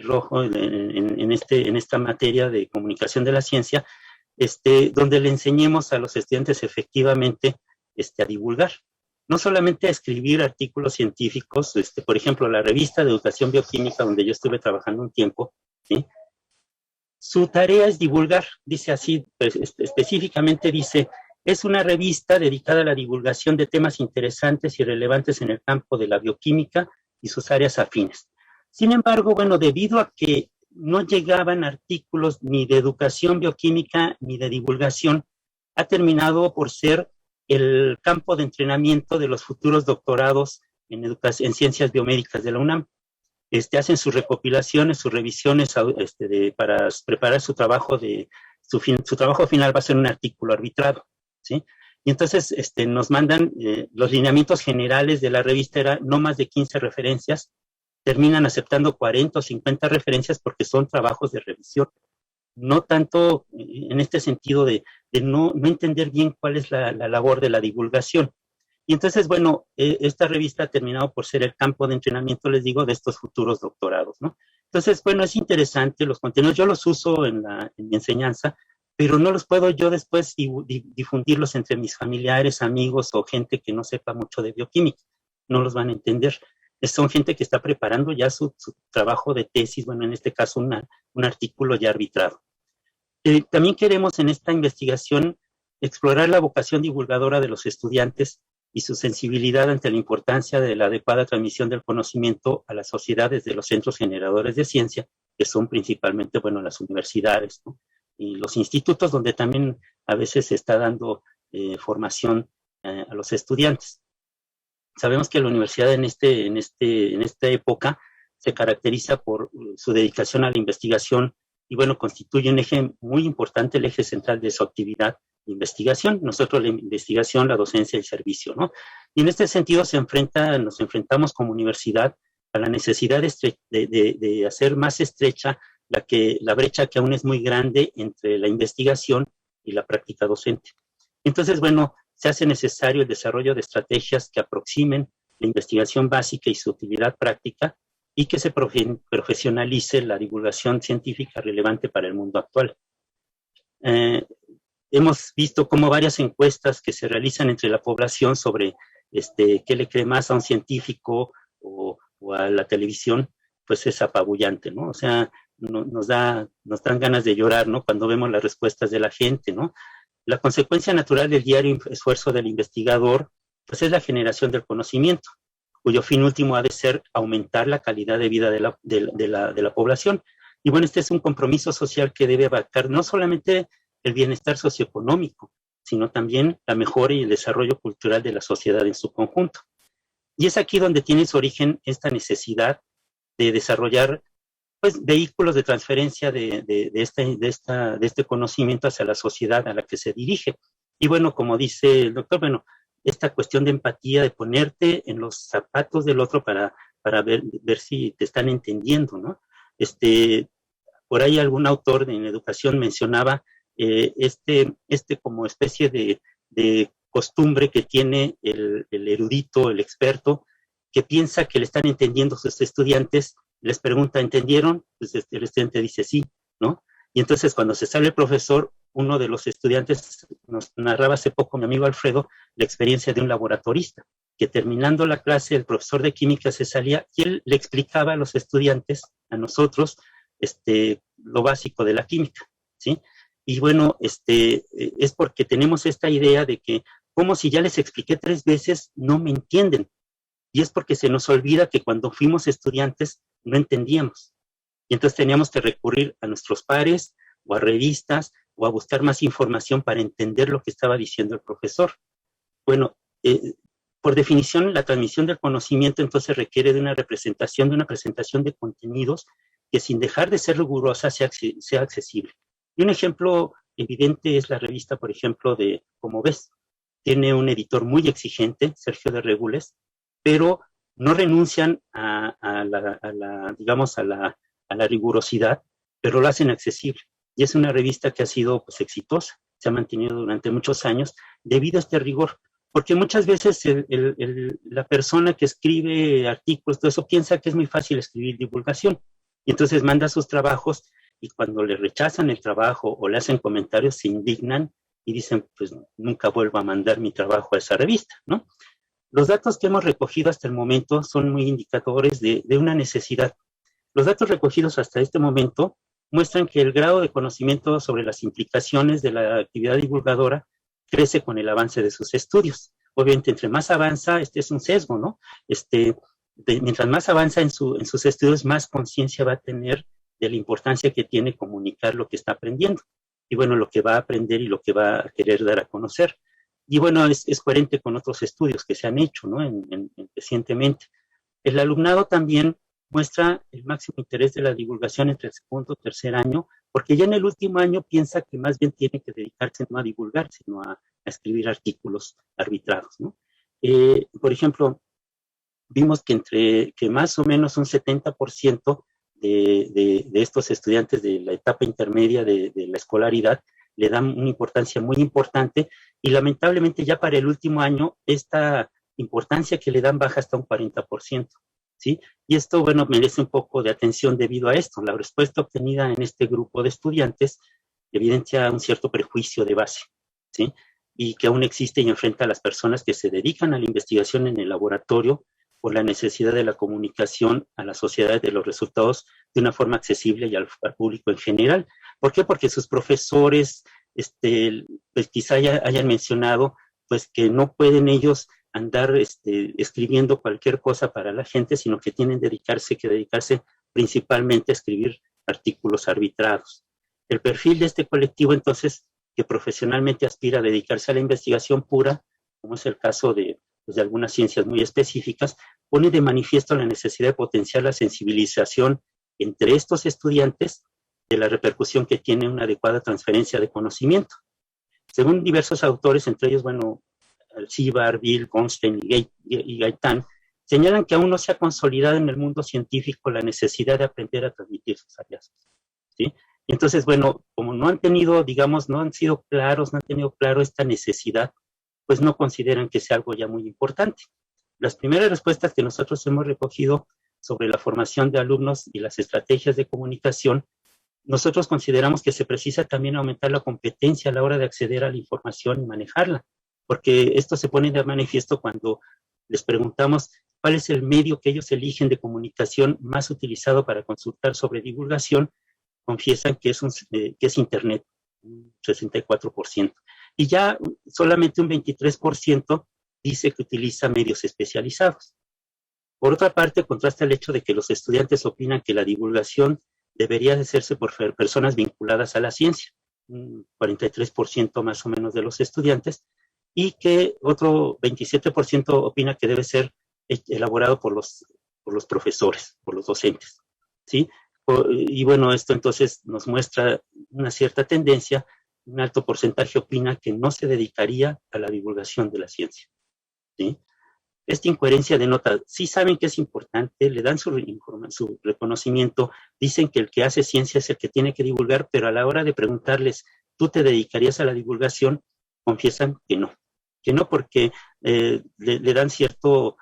Rojo en esta materia de comunicación de la ciencia, donde le enseñemos a los estudiantes efectivamente a divulgar? No solamente a escribir artículos científicos, por ejemplo, la revista de Educación Bioquímica, donde yo estuve trabajando un tiempo, ¿sí? Su tarea es divulgar, dice así, pues, específicamente dice, es una revista dedicada a la divulgación de temas interesantes y relevantes en el campo de la bioquímica y sus áreas afines. Sin embargo, bueno, debido a que no llegaban artículos ni de educación bioquímica ni de divulgación, ha terminado por ser el campo de entrenamiento de los futuros doctorados en ciencias biomédicas de la UNAM. Hacen sus recopilaciones, sus revisiones para preparar su trabajo su trabajo final va a ser un artículo arbitrado, ¿sí? Y entonces nos mandan los lineamientos generales de la revista, era no más de 15 referencias, terminan aceptando 40 o 50 referencias porque son trabajos de revisión. No tanto en este sentido de no entender bien cuál es la labor de la divulgación. Y entonces, bueno, esta revista ha terminado por ser el campo de entrenamiento, les digo, de estos futuros doctorados, ¿no? Entonces, bueno, es interesante los contenidos. Yo los uso en mi enseñanza, pero no los puedo yo después difundirlos entre mis familiares, amigos o gente que no sepa mucho de bioquímica. No los van a entender. Son gente que está preparando ya su trabajo de tesis, bueno, en este caso un artículo ya arbitrado. También queremos en esta investigación explorar la vocación divulgadora de los estudiantes y su sensibilidad ante la importancia de la adecuada transmisión del conocimiento a las sociedades de los centros generadores de ciencia, que son principalmente, bueno, las universidades, ¿no? Y los institutos donde también a veces se está dando formación a los estudiantes. Sabemos que la universidad en esta época se caracteriza por su dedicación a la investigación y, bueno, constituye un eje muy importante, el eje central de su actividad de investigación. Nosotros la investigación, la docencia y el servicio, ¿no? Y en este sentido nos enfrentamos como universidad a la necesidad de hacer más estrecha la brecha que aún es muy grande entre la investigación y la práctica docente. Entonces, bueno, se hace necesario el desarrollo de estrategias que aproximen la investigación básica y su utilidad práctica y que se profesionalice la divulgación científica relevante para el mundo actual. Hemos visto cómo varias encuestas que se realizan entre la población sobre qué le cree más a un científico o a la televisión, pues es apabullante, ¿no? O sea, nos dan ganas de llorar, ¿no? Cuando vemos las respuestas de la gente, ¿no? La consecuencia natural del diario esfuerzo del investigador, pues es la generación del conocimiento, cuyo fin último ha de ser aumentar la calidad de vida de la población. Y bueno, este es un compromiso social que debe abarcar no solamente el bienestar socioeconómico, sino también la mejora y el desarrollo cultural de la sociedad en su conjunto. Y es aquí donde tiene su origen esta necesidad de desarrollar, pues, vehículos de transferencia de este conocimiento hacia la sociedad a la que se dirige. Y bueno, como dice el doctor, bueno, esta cuestión de empatía, de ponerte en los zapatos del otro para ver si te están entendiendo, ¿no? Por ahí algún autor en educación mencionaba como especie de costumbre que tiene el erudito, el experto, que piensa que le están entendiendo sus estudiantes, les pregunta, ¿entendieron? Pues el estudiante dice sí, ¿no? Y entonces cuando se sale el profesor, uno de los estudiantes nos narraba hace poco, mi amigo Alfredo, la experiencia de un laboratorista, que terminando la clase, el profesor de química se salía y él le explicaba a los estudiantes, a nosotros, lo básico de la química, ¿sí? Y bueno, es porque tenemos esta idea de que, como si ya les expliqué 3 veces, no me entienden. Y es porque se nos olvida que cuando fuimos estudiantes no entendíamos. Y entonces teníamos que recurrir a nuestros pares o a revistas o a buscar más información para entender lo que estaba diciendo el profesor. Bueno, por definición, la transmisión del conocimiento entonces requiere de una presentación de contenidos que sin dejar de ser rigurosa sea accesible. Y un ejemplo evidente es la revista, por ejemplo, de Como Ves. Tiene un editor muy exigente, Sergio de Regules, pero no renuncian a la rigurosidad, pero lo hacen accesible. Y es una revista que ha sido, pues, exitosa, se ha mantenido durante muchos años debido a este rigor, porque muchas veces la persona que escribe artículos, todo eso, piensa que es muy fácil escribir divulgación, y entonces manda sus trabajos, y cuando le rechazan el trabajo o le hacen comentarios, se indignan y dicen, pues nunca vuelvo a mandar mi trabajo a esa revista, ¿no? Los datos que hemos recogido hasta el momento son muy indicadores de una necesidad. Los datos recogidos hasta este momento muestran que el grado de conocimiento sobre las implicaciones de la actividad divulgadora crece con el avance de sus estudios. Obviamente, entre más avanza, es un sesgo, ¿no? Mientras más avanza en sus estudios, más conciencia va a tener de la importancia que tiene comunicar lo que está aprendiendo. Y bueno, lo que va a aprender y lo que va a querer dar a conocer. Y bueno, es coherente con otros estudios que se han hecho, ¿no? Recientemente. El alumnado también muestra el máximo interés de la divulgación entre el segundo y tercer año, porque ya en el último año piensa que más bien tiene que dedicarse no a divulgar, sino a escribir artículos arbitrados, ¿no? Por ejemplo, vimos que más o menos un 70% de estos estudiantes de la etapa intermedia de la escolaridad le dan una importancia muy importante, y lamentablemente ya para el último año esta importancia que le dan baja hasta un 40%, ¿sí? Y esto, bueno, merece un poco de atención debido a esto. La respuesta obtenida en este grupo de estudiantes evidencia un cierto prejuicio de base, ¿sí? Y que aún existe y enfrenta a las personas que se dedican a la investigación en el laboratorio por la necesidad de la comunicación a la sociedad de los resultados de una forma accesible y al público en general. ¿Por qué? Porque sus profesores pues quizá hayan mencionado pues que no pueden ellos andar escribiendo cualquier cosa para la gente, sino que tienen que dedicarse principalmente a escribir artículos arbitrados. El perfil de este colectivo, entonces, que profesionalmente aspira a dedicarse a la investigación pura, como es el caso de algunas ciencias muy específicas, pone de manifiesto la necesidad de potenciar la sensibilización entre estos estudiantes de la repercusión que tiene una adecuada transferencia de conocimiento. Según diversos autores, entre ellos, bueno, Alcibar, Bill, Gonstein y Gaitán, señalan que aún no se ha consolidado en el mundo científico la necesidad de aprender a transmitir sus hallazgos, ¿sí? Entonces, bueno, como no han tenido, digamos, no han sido claros, no han tenido claro esta necesidad, pues no consideran que sea algo ya muy importante. Las primeras respuestas que nosotros hemos recogido sobre la formación de alumnos y las estrategias de comunicación, nosotros consideramos que se precisa también aumentar la competencia a la hora de acceder a la información y manejarla, porque esto se pone de manifiesto cuando les preguntamos cuál es el medio que ellos eligen de comunicación más utilizado para consultar sobre divulgación, confiesan que es Internet, un 64%. Y ya solamente un 23% dice que utiliza medios especializados. Por otra parte, contrasta el hecho de que los estudiantes opinan que la divulgación debería de hacerse por personas vinculadas a la ciencia, un 43% más o menos de los estudiantes, y que otro 27% opina que debe ser elaborado por los profesores, por los docentes, ¿sí? Y bueno, esto entonces nos muestra una cierta tendencia. Un alto porcentaje opina que no se dedicaría a la divulgación de la ciencia, ¿sí? Esta incoherencia denota, sí saben que es importante, le dan su reconocimiento, dicen que el que hace ciencia es el que tiene que divulgar, pero a la hora de preguntarles, ¿tú te dedicarías a la divulgación? Confiesan que no porque le dan cierto,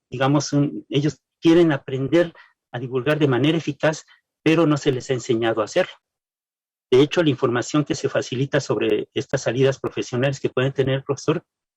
digamos, ellos quieren aprender a divulgar de manera eficaz, pero no se les ha enseñado a hacerlo. De hecho, la información que se facilita sobre estas salidas profesionales que pueden tener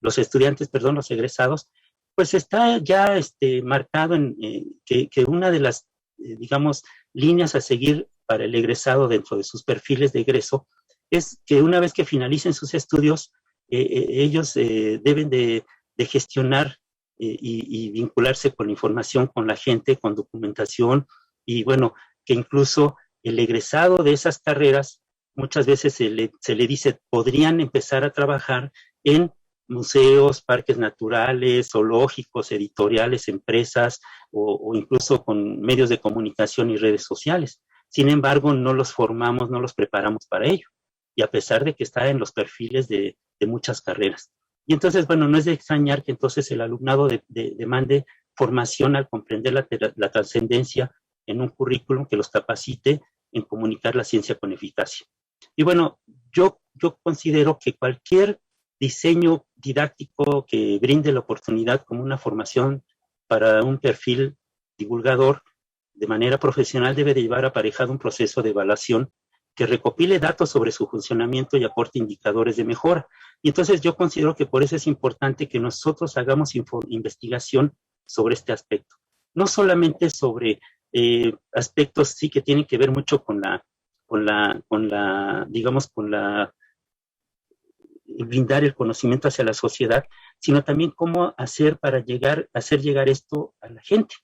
los estudiantes, los egresados, pues está ya marcado en que una de las, digamos, líneas a seguir para el egresado dentro de sus perfiles de egreso es que una vez que finalicen sus estudios, ellos deben de gestionar y vincularse con información, con la gente, con documentación, y bueno, que incluso el egresado de esas carreras muchas veces se le dice, podrían empezar a trabajar en museos, parques naturales, zoológicos, editoriales, empresas o incluso con medios de comunicación y redes sociales. Sin embargo, no los formamos, no los preparamos para ello. Y a pesar de que está en los perfiles de muchas carreras. Y entonces, bueno, no es de extrañar que entonces el alumnado demande formación al comprender la trascendencia en un currículum que los capacite en comunicar la ciencia con eficacia. Y bueno, yo considero que cualquier diseño didáctico que brinde la oportunidad como una formación para un perfil divulgador de manera profesional debe de llevar aparejado un proceso de evaluación que recopile datos sobre su funcionamiento y aporte indicadores de mejora. Y entonces yo considero que por eso es importante que nosotros hagamos investigación sobre este aspecto. No solamente sobre aspectos sí que tienen que ver mucho con brindar el conocimiento hacia la sociedad, sino también cómo hacer para hacer llegar esto a la gente.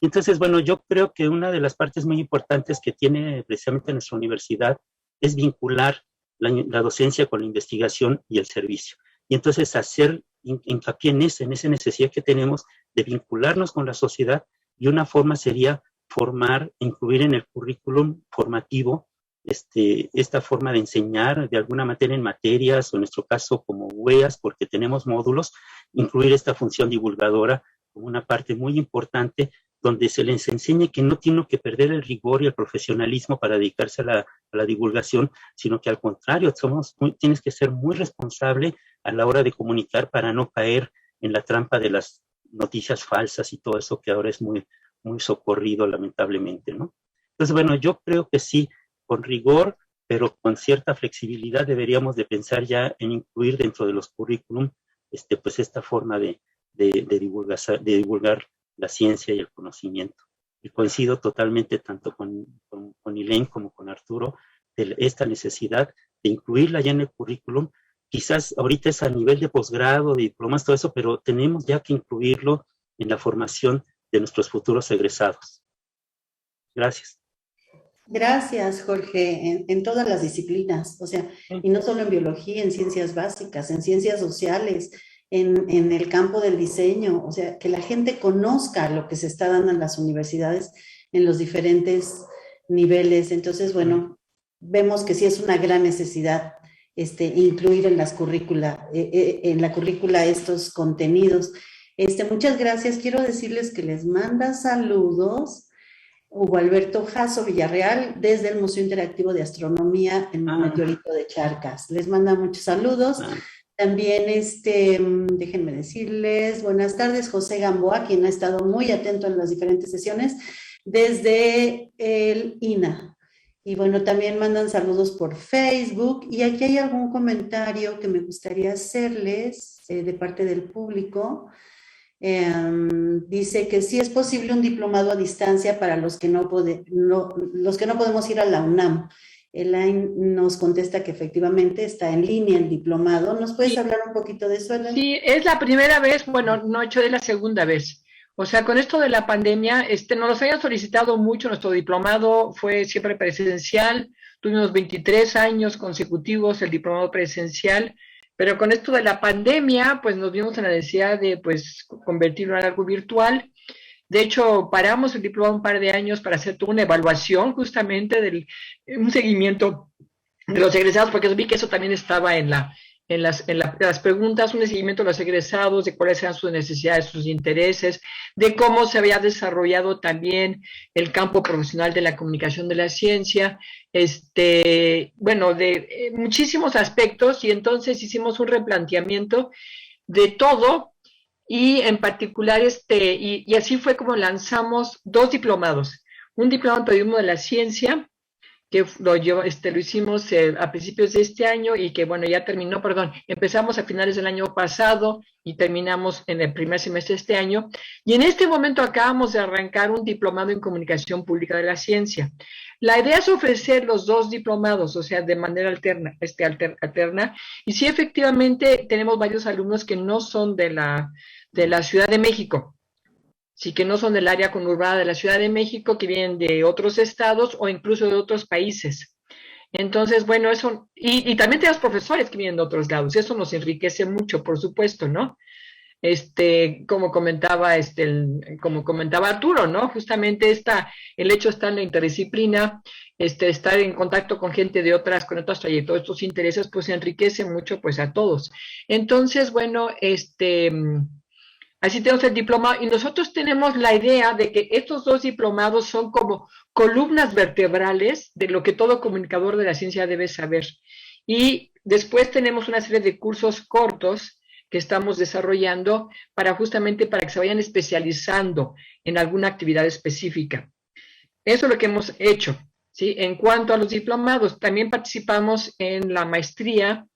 Entonces, bueno, yo creo que una de las partes muy importantes que tiene precisamente nuestra universidad es vincular la docencia con la investigación y el servicio. Y entonces hacer hincapié en esa necesidad que tenemos de vincularnos con la sociedad, y una forma sería formar, incluir en el currículum formativo esta forma de enseñar de alguna manera en materias, o en nuestro caso como WEAS, porque tenemos módulos, incluir esta función divulgadora como una parte muy importante, donde se les enseñe que no tienen que perder el rigor y el profesionalismo para dedicarse a la divulgación, sino que al contrario, tienes que ser muy responsable a la hora de comunicar para no caer en la trampa de las noticias falsas y todo eso que ahora es muy, muy socorrido lamentablemente, ¿no? Entonces, bueno, yo creo que sí, con rigor, pero con cierta flexibilidad deberíamos de pensar ya en incluir dentro de los currículum pues esta forma de divulgar la ciencia y el conocimiento. Y coincido totalmente tanto con Elaine como con Arturo de esta necesidad de incluirla ya en el currículum. Quizás ahorita es a nivel de posgrado, de diplomas, todo eso, pero tenemos ya que incluirlo en la formación de nuestros futuros egresados. Gracias. Gracias, Jorge, en todas las disciplinas, o sea, y no solo en biología, en ciencias básicas, en ciencias sociales, en el campo del diseño, o sea, que la gente conozca lo que se está dando en las universidades en los diferentes niveles. Entonces, bueno, vemos que sí es una gran necesidad incluir en la currícula estos contenidos. Muchas gracias. Quiero decirles que les manda saludos Hugo Alberto Jasso Villarreal desde el Museo Interactivo de Astronomía en Meteorito de Charcas. Les manda muchos saludos. También, déjenme decirles, buenas tardes, José Gamboa, quien ha estado muy atento en las diferentes sesiones, desde el INA. Y bueno, también mandan saludos por Facebook. Y aquí hay algún comentario que me gustaría hacerles de parte del público. Dice que sí es posible un diplomado a distancia para los que los que no podemos ir a la UNAM. Elaine nos contesta que efectivamente está en línea el diplomado. ¿Nos puedes hablar un poquito de eso, Elaine? Sí, es la primera vez, bueno, no he hecho, es la segunda vez. O sea, con esto de la pandemia, nos los habían solicitado mucho, nuestro diplomado fue siempre presencial, tuvimos 23 años consecutivos el diplomado presencial, pero con esto de la pandemia, pues nos vimos en la necesidad de, pues, convertirlo en algo virtual. De hecho, paramos el diplomado un par de años para hacer toda una evaluación justamente un seguimiento de los egresados, porque vi que eso también estaba en las preguntas, un seguimiento de los egresados, de cuáles eran sus necesidades, sus intereses, de cómo se había desarrollado también el campo profesional de la comunicación de la ciencia, bueno, de muchísimos aspectos, y entonces hicimos un replanteamiento de todo, y en particular, y así fue como lanzamos 2 diplomados, un diplomado en periodismo de la ciencia, que lo hicimos a principios de este año y que, bueno, ya terminó, empezamos a finales del año pasado y terminamos en el primer semestre de este año. Y en este momento acabamos de arrancar un diplomado en comunicación pública de la ciencia. La idea es ofrecer los 2 diplomados, o sea, de manera alterna. Y sí, efectivamente, tenemos varios alumnos que no son de la Ciudad de México. Sí, que no son del área conurbada de la Ciudad de México, que vienen de otros estados o incluso de otros países. Entonces, bueno, eso, y también tenemos profesores que vienen de otros lados, eso nos enriquece mucho, por supuesto, ¿no? Como comentaba Arturo, ¿no? Justamente el hecho está en la interdisciplina, estar en contacto con gente con otras trayectorias, estos intereses, pues enriquece mucho, pues, a todos. Entonces, bueno, así tenemos el diploma, y nosotros tenemos la idea de que estos 2 diplomados son como columnas vertebrales de lo que todo comunicador de la ciencia debe saber. Y después tenemos una serie de cursos cortos que estamos desarrollando justamente para que se vayan especializando en alguna actividad específica. Eso es lo que hemos hecho, ¿sí? En cuanto a los diplomados, también participamos en la maestría,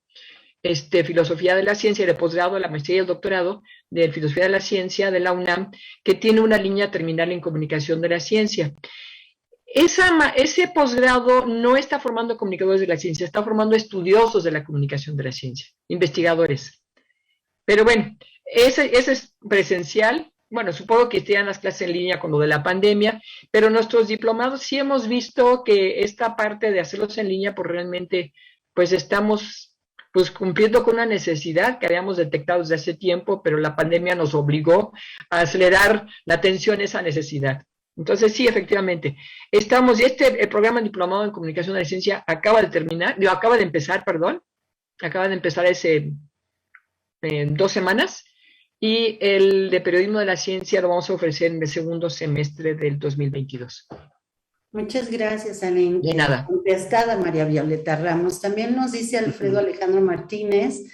Filosofía de la Ciencia, de posgrado, la maestría y el doctorado de Filosofía de la Ciencia de la UNAM, que tiene una línea terminal en Comunicación de la Ciencia. Ese posgrado no está formando comunicadores de la ciencia, está formando estudiosos de la comunicación de la ciencia, investigadores. Pero bueno, ese es presencial. Bueno, supongo que tienen las clases en línea con lo de la pandemia, pero nuestros diplomados sí hemos visto que esta parte de hacerlos en línea, pues realmente, pues estamos cumpliendo con una necesidad que habíamos detectado desde hace tiempo, pero la pandemia nos obligó a acelerar la atención a esa necesidad. Entonces, sí, efectivamente, el programa diplomado en comunicación de la ciencia acaba de empezar en 2 semanas, y el de periodismo de la ciencia lo vamos a ofrecer en el segundo semestre del 2022. Muchas gracias, Elaine. De nada. Contestada María Violeta Ramos. También nos dice Alfredo Alejandro Martínez,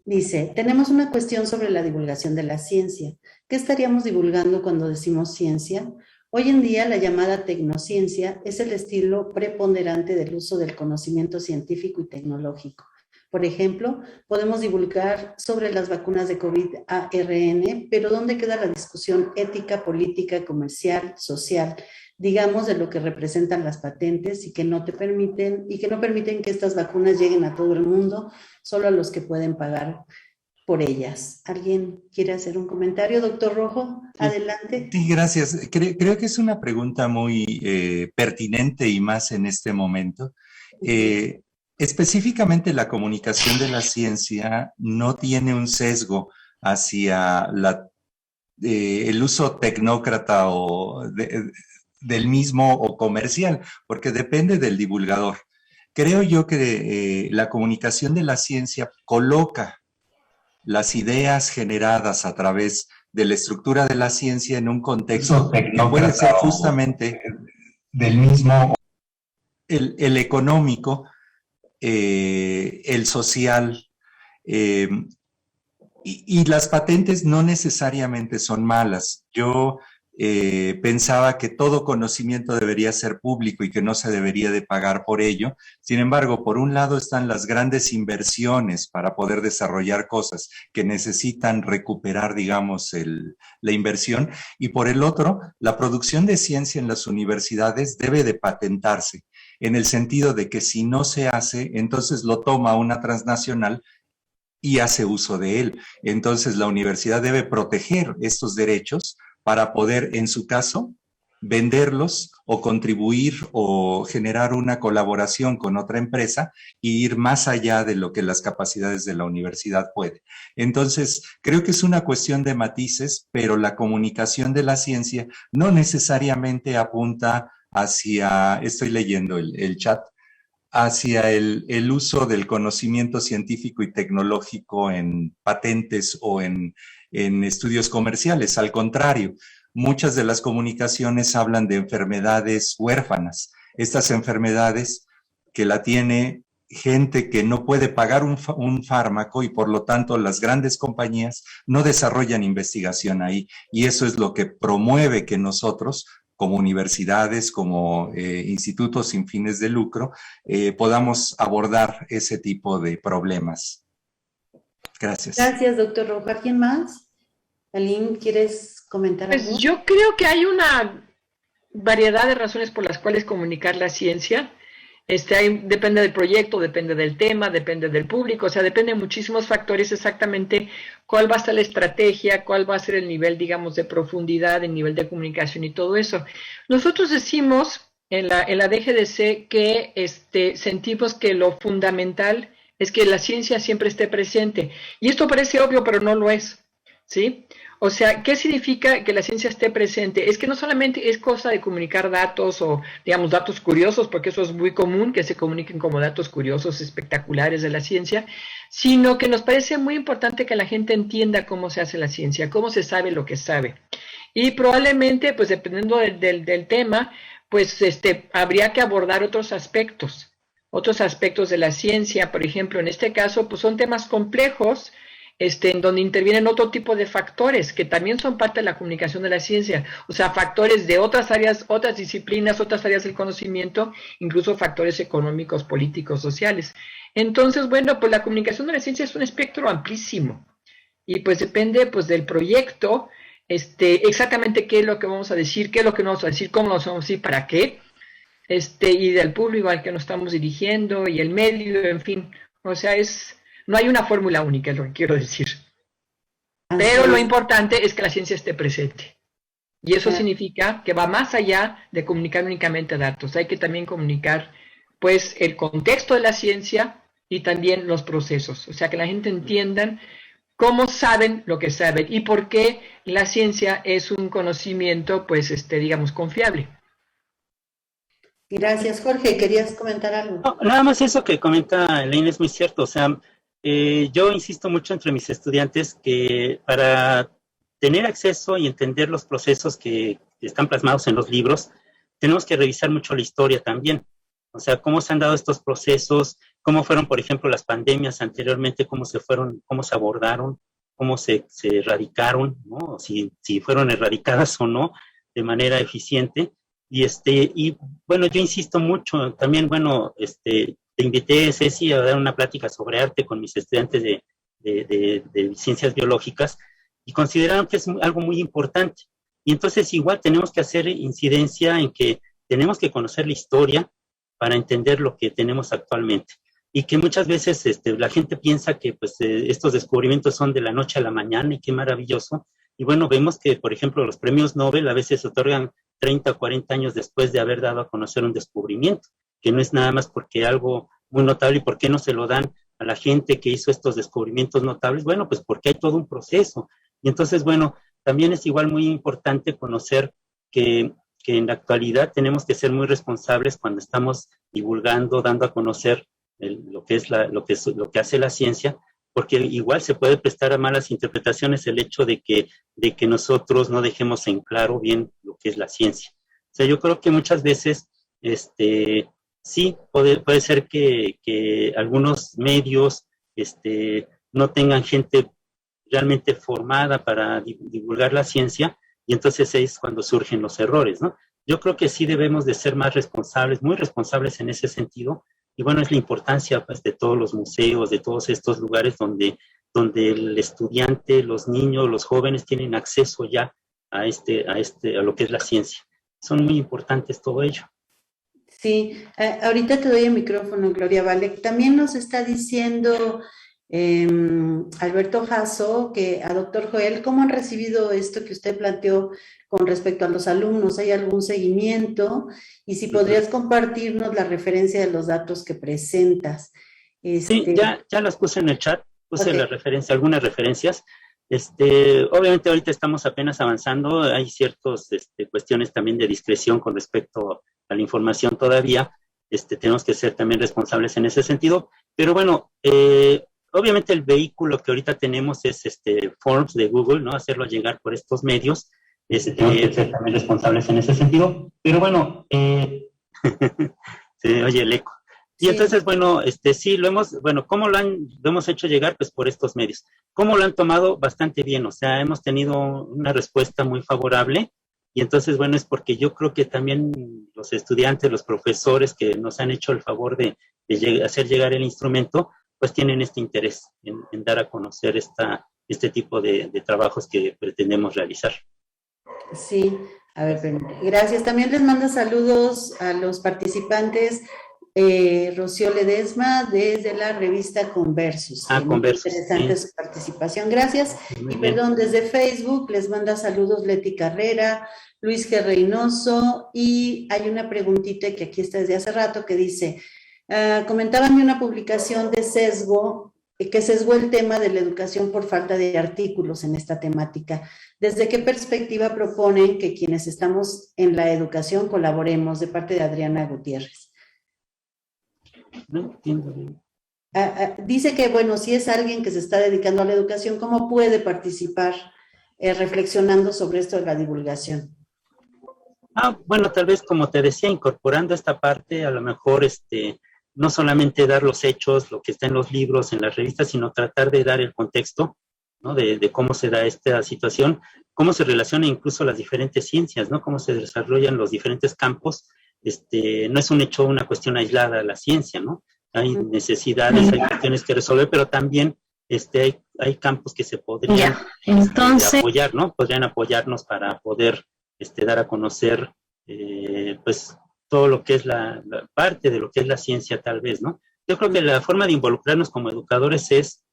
dice, tenemos una cuestión sobre la divulgación de la ciencia. ¿Qué estaríamos divulgando cuando decimos ciencia? Hoy en día la llamada tecnociencia es el estilo preponderante del uso del conocimiento científico y tecnológico. Por ejemplo, podemos divulgar sobre las vacunas de COVID-ARN, pero ¿dónde queda la discusión ética, política, comercial, social, digamos, de lo que representan las patentes y que no permiten que estas vacunas lleguen a todo el mundo, solo a los que pueden pagar por ellas? ¿Alguien quiere hacer un comentario? Doctor Rojo, adelante. Sí, gracias. Creo que es una pregunta muy pertinente, y más en este momento. Específicamente, la comunicación de la ciencia no tiene un sesgo hacia el uso tecnócrata del mismo o comercial, porque depende del divulgador. Creo yo que la comunicación de la ciencia coloca las ideas generadas a través de la estructura de la ciencia en un contexto que puede ser justamente del mismo, el económico, el social, y las patentes no necesariamente son malas. Yo pensaba que todo conocimiento debería ser público y que no se debería de pagar por ello. Sin embargo, por un lado están las grandes inversiones para poder desarrollar cosas que necesitan recuperar, digamos, la inversión, y por el otro, la producción de ciencia en las universidades debe de patentarse, en el sentido de que si no se hace, entonces lo toma una transnacional y hace uso de él. Entonces la universidad debe proteger estos derechos para poder, en su caso, venderlos o contribuir o generar una colaboración con otra empresa y ir más allá de lo que las capacidades de la universidad pueden. Entonces, creo que es una cuestión de matices, pero la comunicación de la ciencia no necesariamente apunta hacia, estoy leyendo el chat, hacia el uso del conocimiento científico y tecnológico en patentes o en estudios comerciales. Al contrario, muchas de las comunicaciones hablan de enfermedades huérfanas. Estas enfermedades que la tiene gente que no puede pagar un fármaco y por lo tanto las grandes compañías no desarrollan investigación ahí. Y eso es lo que promueve que nosotros, como universidades, como institutos sin fines de lucro, podamos abordar ese tipo de problemas. Gracias. Gracias, doctor Rojo. ¿Alguien más? Aline, ¿quieres comentar algo? Pues yo creo que hay una variedad de razones por las cuales comunicar la ciencia. Depende del proyecto, depende del tema, depende del público, o sea, depende de muchísimos factores exactamente cuál va a ser la estrategia, cuál va a ser el nivel, digamos, de profundidad, el nivel de comunicación y todo eso. Nosotros decimos en la DGDC que sentimos que lo fundamental es que la ciencia siempre esté presente. Y esto parece obvio, pero no lo es, ¿sí? O sea, ¿qué significa que la ciencia esté presente? Es que no solamente es cosa de comunicar datos o, digamos, datos curiosos, porque eso es muy común, que se comuniquen como datos curiosos, espectaculares de la ciencia, sino que nos parece muy importante que la gente entienda cómo se hace la ciencia, cómo se sabe lo que sabe. Y probablemente, pues dependiendo del tema, pues habría que abordar otros aspectos de la ciencia. Por ejemplo, en este caso, pues son temas complejos, en donde intervienen otro tipo de factores que también son parte de la comunicación de la ciencia, o sea, factores de otras áreas, otras disciplinas, otras áreas del conocimiento, incluso factores económicos, políticos, sociales. Entonces, bueno, pues la comunicación de la ciencia es un espectro amplísimo y pues depende pues del proyecto, exactamente qué es lo que vamos a decir, qué es lo que no vamos a decir, cómo lo vamos a decir, para qué, y del público al que nos estamos dirigiendo y el medio, en fin, o sea, no hay una fórmula única, es lo que quiero decir. Pero lo importante es que la ciencia esté presente. Y eso significa que va más allá de comunicar únicamente datos. Hay que también comunicar, pues, el contexto de la ciencia y también los procesos. O sea, que la gente entienda cómo saben lo que saben y por qué la ciencia es un conocimiento, pues, digamos, confiable. Gracias, Jorge. ¿Querías comentar algo? No, nada más eso que comenta Elaine es muy cierto. O sea, yo insisto mucho entre mis estudiantes que para tener acceso y entender los procesos que están plasmados en los libros, tenemos que revisar mucho la historia también. O sea, cómo se han dado estos procesos, cómo fueron, por ejemplo, las pandemias anteriormente, cómo se abordaron, cómo se erradicaron, ¿no? Si fueron erradicadas o no de manera eficiente. Y bueno, yo insisto mucho, también, bueno, te invité, Ceci, a dar una plática sobre arte con mis estudiantes de ciencias biológicas y consideraron que es algo muy importante. Y entonces igual tenemos que hacer incidencia en que tenemos que conocer la historia para entender lo que tenemos actualmente. Y que muchas veces la gente piensa que pues, estos descubrimientos son de la noche a la mañana y qué maravilloso. Y bueno, vemos que, por ejemplo, los premios Nobel a veces se otorgan 30 o 40 años después de haber dado a conocer un descubrimiento, que no es nada más porque algo muy notable. ¿Y por qué no se lo dan a la gente que hizo estos descubrimientos notables? Bueno, pues porque hay todo un proceso. Y entonces, bueno, también es igual muy importante conocer que en la actualidad tenemos que ser muy responsables cuando estamos divulgando, dando a conocer lo que hace la ciencia, porque igual se puede prestar a malas interpretaciones el hecho de que nosotros no dejemos en claro bien lo que es la ciencia. O sea, yo creo que muchas veces, sí, puede ser que algunos medios no tengan gente realmente formada para divulgar la ciencia, y entonces es cuando surgen los errores, ¿no? Yo creo que sí debemos de ser más responsables, muy responsables en ese sentido, y bueno, es la importancia pues, de todos los museos, de todos estos lugares donde el estudiante, los niños, los jóvenes tienen acceso ya a lo que es la ciencia. Son muy importantes todo ello. Sí, ahorita te doy el micrófono, Gloria Vale. También nos está diciendo Alberto Jasso, que a doctor Joel, ¿cómo han recibido esto que usted planteó con respecto a los alumnos? ¿Hay algún seguimiento? Y si podrías compartirnos la referencia de los datos que presentas. Sí, ya las puse en el chat, puse algunas referencias. Obviamente ahorita estamos apenas avanzando, hay ciertas cuestiones también de discreción con respecto a la información todavía, tenemos que ser también responsables en ese sentido, pero bueno, obviamente el vehículo que ahorita tenemos es Forms de Google, ¿no? Hacerlo llegar por estos medios, tenemos que ser también responsables en ese sentido, pero bueno, se oye el eco. Y entonces, bueno, sí, ¿cómo lo hemos hecho llegar? Pues por estos medios. ¿Cómo lo han tomado? Bastante bien, o sea, hemos tenido una respuesta muy favorable, y entonces, bueno, es porque yo creo que también los estudiantes, los profesores que nos han hecho el favor de hacer llegar el instrumento, pues tienen este interés en dar a conocer este tipo de trabajos que pretendemos realizar. Sí, a ver, gracias. También les mando saludos a los participantes. Rocío Ledesma desde la revista Conversus. Conversus. Interesante su participación, gracias. Y perdón, desde Facebook les manda saludos Leti Carrera, Luis G. Reynoso, y hay una preguntita que aquí está desde hace rato que dice, comentaban de una publicación de sesgo, que sesgó el tema de la educación por falta de artículos en esta temática. ¿Desde qué perspectiva proponen que quienes estamos en la educación colaboremos? De parte de Adriana Gutiérrez. No entiendo bien. Dice que, bueno, si es alguien que se está dedicando a la educación, ¿cómo puede participar reflexionando sobre esto de la divulgación? Bueno, tal vez, como te decía, incorporando esta parte, a lo mejor, no solamente dar los hechos, lo que está en los libros, en las revistas, sino tratar de dar el contexto, ¿no? De cómo se da esta situación, cómo se relacionan incluso las diferentes ciencias, ¿no? Cómo se desarrollan los diferentes campos. No es un hecho, una cuestión aislada de la ciencia, ¿no? Hay necesidades, hay cuestiones que resolver, pero también hay campos que se podrían apoyar, ¿no? Podrían apoyarnos para poder dar a conocer, pues, todo lo que es la parte de lo que es la ciencia, tal vez, ¿no? Yo creo que la forma de involucrarnos como educadores es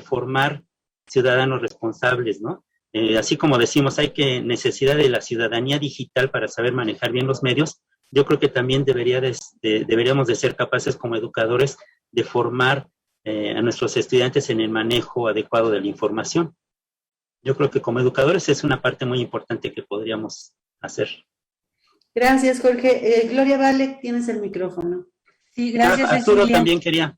formar ciudadanos responsables, ¿no? Así como decimos, necesidad de la ciudadanía digital para saber manejar bien los medios. Yo creo que también deberíamos de ser capaces como educadores de formar a nuestros estudiantes en el manejo adecuado de la información. Yo creo que como educadores es una parte muy importante que podríamos hacer. Gracias, Jorge. Gloria Vale, tienes el micrófono. Sí, gracias. Arturo también quería.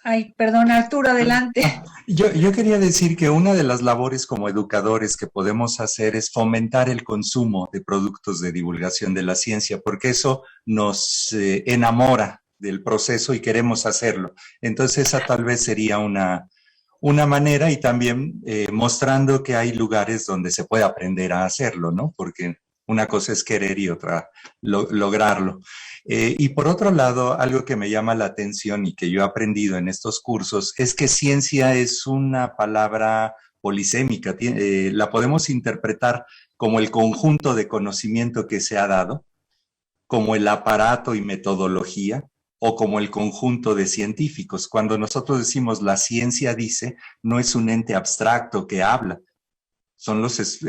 Ay, perdón, Arturo, adelante. Yo quería decir que una de las labores como educadores que podemos hacer es fomentar el consumo de productos de divulgación de la ciencia, porque eso nos enamora del proceso y queremos hacerlo. Entonces esa tal vez sería una manera, y también mostrando que hay lugares donde se puede aprender a hacerlo, ¿no? Porque una cosa es querer y otra lograrlo. Y por otro lado, algo que me llama la atención y que yo he aprendido en estos cursos es que ciencia es una palabra polisémica. La podemos interpretar como el conjunto de conocimiento que se ha dado, como el aparato y metodología, o como el conjunto de científicos. Cuando nosotros decimos la ciencia dice, no es un ente abstracto que habla, son los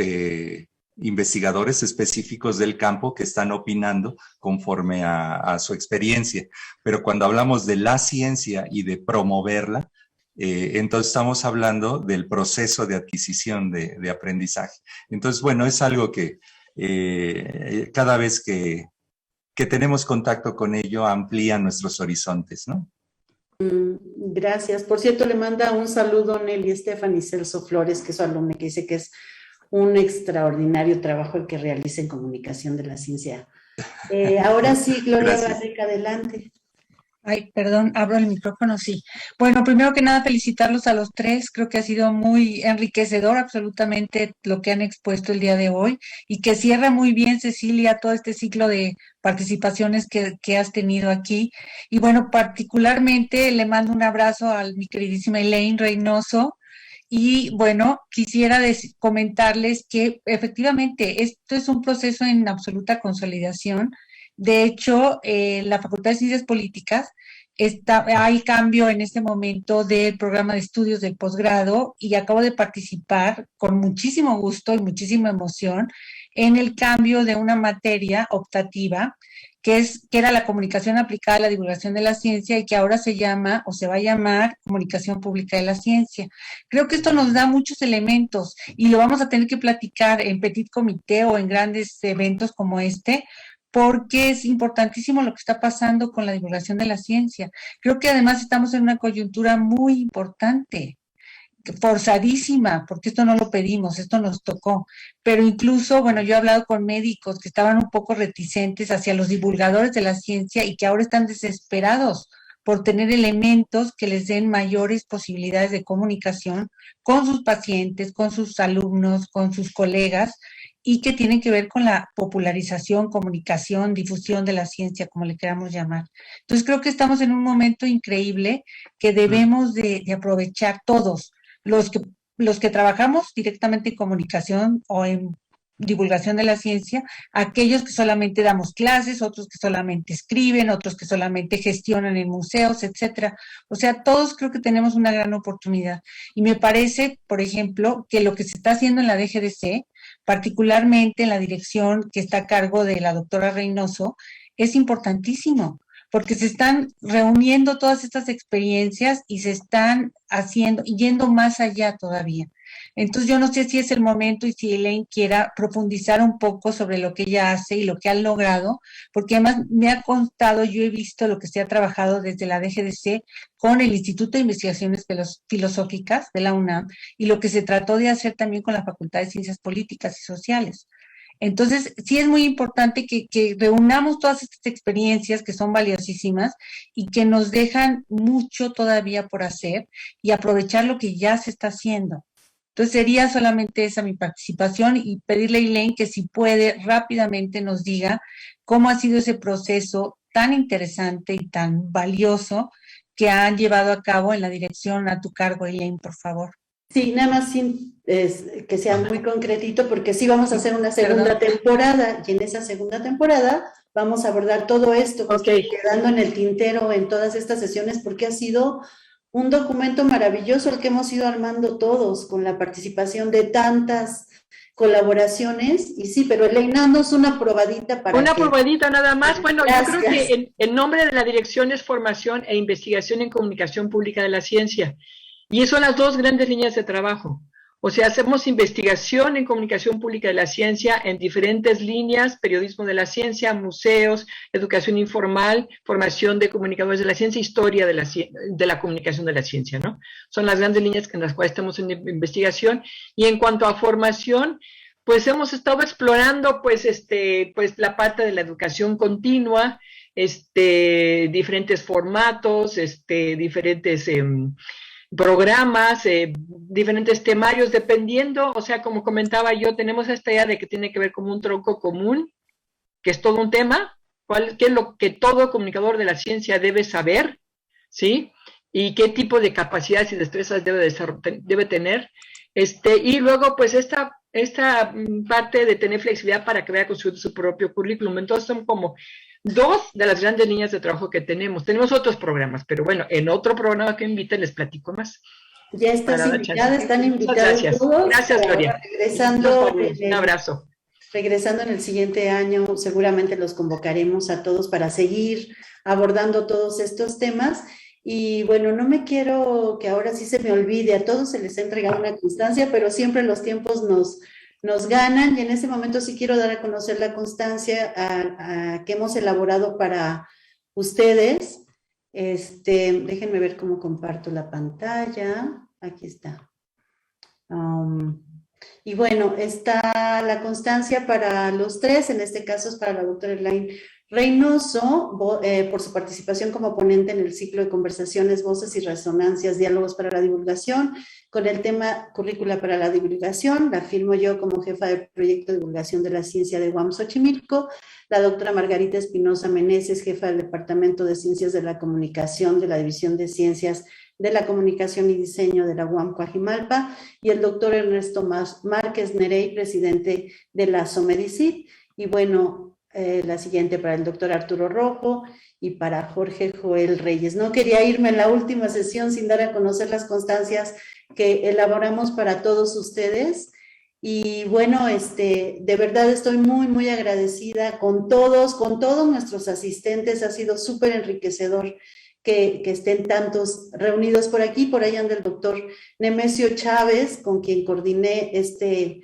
investigadores específicos del campo que están opinando conforme a su experiencia. Pero cuando hablamos de la ciencia y de promoverla, entonces estamos hablando del proceso de adquisición de aprendizaje. Entonces, bueno, es algo que cada vez que tenemos contacto con ello amplía nuestros horizontes, ¿no? Gracias. Por cierto, le manda un saludo Nelly Estefany Celso Flores, que es su alumna, que dice que es un extraordinario trabajo el que realiza en comunicación de la ciencia. Ahora sí, Gloria Barrica, adelante. Ay, perdón, abro el micrófono, sí. Bueno, primero que nada, felicitarlos a los tres. Creo que ha sido muy enriquecedor absolutamente lo que han expuesto el día de hoy y que cierra muy bien, Cecilia, todo este ciclo de participaciones que has tenido aquí. Y bueno, particularmente le mando un abrazo a mi queridísima Elaine Reynoso. Y bueno, quisiera comentarles que efectivamente esto es un proceso en absoluta consolidación. De hecho, la Facultad de Ciencias Políticas hay cambio en este momento del programa de estudios del posgrado y acabo de participar con muchísimo gusto y muchísima emoción en el cambio de una materia optativa que era la comunicación aplicada a la divulgación de la ciencia y que ahora se llama o se va a llamar comunicación pública de la ciencia. Creo que esto nos da muchos elementos y lo vamos a tener que platicar en petit comité o en grandes eventos como este, porque es importantísimo lo que está pasando con la divulgación de la ciencia. Creo que además estamos en una coyuntura muy importante, forzadísima, porque esto no lo pedimos, esto nos tocó. Pero incluso, bueno, yo he hablado con médicos que estaban un poco reticentes hacia los divulgadores de la ciencia y que ahora están desesperados por tener elementos que les den mayores posibilidades de comunicación con sus pacientes, con sus alumnos, con sus colegas, y que tienen que ver con la popularización, comunicación, difusión de la ciencia, como le queramos llamar. Entonces creo que estamos en un momento increíble que debemos de aprovechar todos, los que, los que trabajamos directamente en comunicación o en divulgación de la ciencia, aquellos que solamente damos clases, otros que solamente escriben, otros que solamente gestionan en museos, etcétera. O sea, todos creo que tenemos una gran oportunidad. Y me parece, por ejemplo, que lo que se está haciendo en la DGDC, particularmente en la dirección que está a cargo de la doctora Reynoso, es importantísimo, porque se están reuniendo todas estas experiencias y se están haciendo, yendo más allá todavía. Entonces yo no sé si es el momento y si Elaine quiera profundizar un poco sobre lo que ella hace y lo que han logrado, porque además me ha contado, yo he visto lo que se ha trabajado desde la DGDC con el Instituto de Investigaciones Filosóficas de la UNAM y lo que se trató de hacer también con la Facultad de Ciencias Políticas y Sociales. Entonces, sí es muy importante que reunamos todas estas experiencias que son valiosísimas y que nos dejan mucho todavía por hacer y aprovechar lo que ya se está haciendo. Entonces, sería solamente esa mi participación y pedirle a Elaine que si puede rápidamente nos diga cómo ha sido ese proceso tan interesante y tan valioso que han llevado a cabo en la dirección a tu cargo, Elaine, por favor. Sí, nada más que sea muy concretito, porque sí vamos a hacer una segunda temporada, y en esa segunda temporada vamos a abordar todo esto que está quedando en el tintero en todas estas sesiones, porque ha sido un documento maravilloso el que hemos ido armando todos, con la participación de tantas colaboraciones, y sí, pero Elaine, danos una probadita para Una probadita nada más. Bueno, Gracias. yo creo que el nombre de la dirección es Formación e Investigación en Comunicación Pública de la Ciencia. Y son las dos grandes líneas de trabajo. O sea, hacemos investigación en comunicación pública de la ciencia en diferentes líneas, periodismo de la ciencia, museos, educación informal, formación de comunicadores de la ciencia, historia de la comunicación de la ciencia, ¿no? Son las grandes líneas en las cuales estamos en investigación. Y en cuanto a formación, pues hemos estado explorando, pues la parte de la educación continua, diferentes formatos, diferentes programas, diferentes temarios, dependiendo, o sea, como comentaba yo, tenemos esta idea de que tiene que ver como un tronco común, que es todo un tema, qué es lo que todo comunicador de la ciencia debe saber, ¿sí? Y qué tipo de capacidades y destrezas debe tener, y luego, pues, esta parte de tener flexibilidad para que vaya construyendo su propio currículum. Entonces, son como dos de las grandes líneas de trabajo que tenemos. Tenemos otros programas, pero bueno, en otro programa que inviten les platico más. Ya estás invitada, están invitados gracias. todos. Gracias, Gloria. Regresando, un abrazo. Regresando en el siguiente año, seguramente los convocaremos a todos para seguir abordando todos estos temas. Y bueno, no me quiero que ahora sí se me olvide, a todos se les ha entregado una constancia, pero siempre los tiempos nos ganan, y en ese momento sí quiero dar a conocer la constancia que hemos elaborado para ustedes. Déjenme ver cómo comparto la pantalla. Aquí está. Y bueno, está la constancia para los tres, en este caso es para la doctora Elaine Reynoso, por su participación como ponente en el ciclo de conversaciones, voces y resonancias, diálogos para la divulgación, con el tema currícula para la divulgación. La firmo yo como jefa del proyecto de divulgación de la ciencia de UAM Xochimilco, la doctora Margarita Espinosa Meneses, jefa del Departamento de Ciencias de la Comunicación de la División de Ciencias de la Comunicación y Diseño de la UAM Coajimalpa, y el doctor Ernesto Márquez Nerey, presidente de la SOMEDICIT. Y bueno, la siguiente para el doctor Arturo Rojo y para Jorge Joel Reyes. No quería irme en la última sesión sin dar a conocer las constancias que elaboramos para todos ustedes. Y bueno, de verdad estoy muy, muy agradecida con todos nuestros asistentes. Ha sido súper enriquecedor que estén tantos reunidos por aquí. Por ahí anda el doctor Nemesio Chávez, con quien coordiné este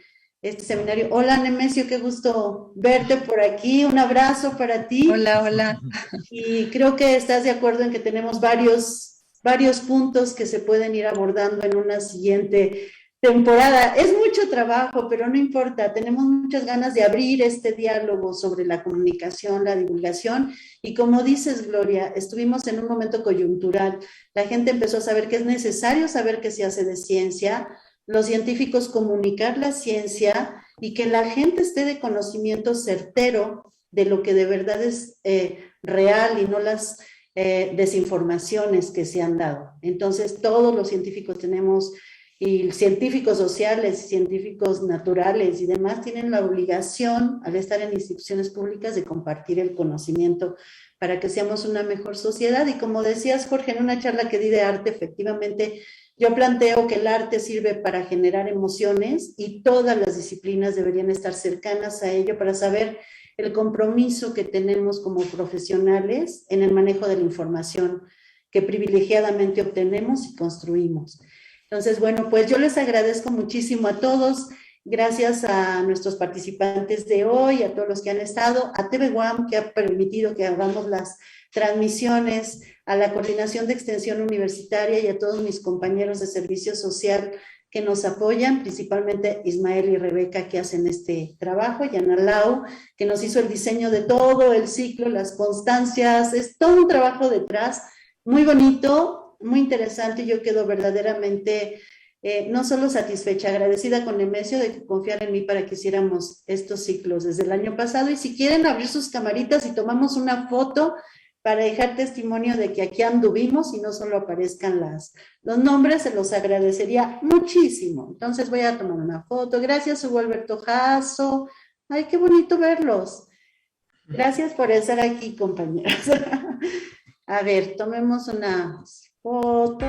seminario. Hola, Nemesio, qué gusto verte por aquí. Un abrazo para ti. Hola, hola. Y creo que estás de acuerdo en que tenemos varios puntos que se pueden ir abordando en una siguiente temporada. Es mucho trabajo, pero no importa. Tenemos muchas ganas de abrir este diálogo sobre la comunicación, la divulgación. Y como dices, Gloria, estuvimos en un momento coyuntural. La gente empezó a saber que es necesario saber qué se hace de ciencia, los científicos comunicar la ciencia y que la gente esté de conocimiento certero de lo que de verdad es real y no las desinformaciones que se han dado. Entonces, todos los científicos tenemos, y científicos sociales, científicos naturales y demás, tienen la obligación, al estar en instituciones públicas, de compartir el conocimiento para que seamos una mejor sociedad. Y como decías, Jorge, en una charla que di de arte, efectivamente, yo planteo que el arte sirve para generar emociones y todas las disciplinas deberían estar cercanas a ello para saber el compromiso que tenemos como profesionales en el manejo de la información que privilegiadamente obtenemos y construimos. Entonces, bueno, pues yo les agradezco muchísimo a todos. Gracias a nuestros participantes de hoy, a todos los que han estado, a TV UAM, que ha permitido que hagamos las transmisiones, a la Coordinación de Extensión Universitaria y a todos mis compañeros de Servicio Social que nos apoyan, principalmente Ismael y Rebeca, que hacen este trabajo, y Ana Lau, que nos hizo el diseño de todo el ciclo, las constancias. Es todo un trabajo detrás, muy bonito, muy interesante. Yo quedo verdaderamente no solo satisfecha, agradecida con Nemesio de que confiara en mí para que hiciéramos estos ciclos desde el año pasado. Y si quieren abrir sus camaritas y tomamos una foto para dejar testimonio de que aquí anduvimos y no solo aparezcan los nombres, se los agradecería muchísimo. Entonces voy a tomar una foto. Gracias, Hugo Alberto Jasso. Ay, qué bonito verlos. Gracias por estar aquí, compañeros. A ver, tomemos una foto.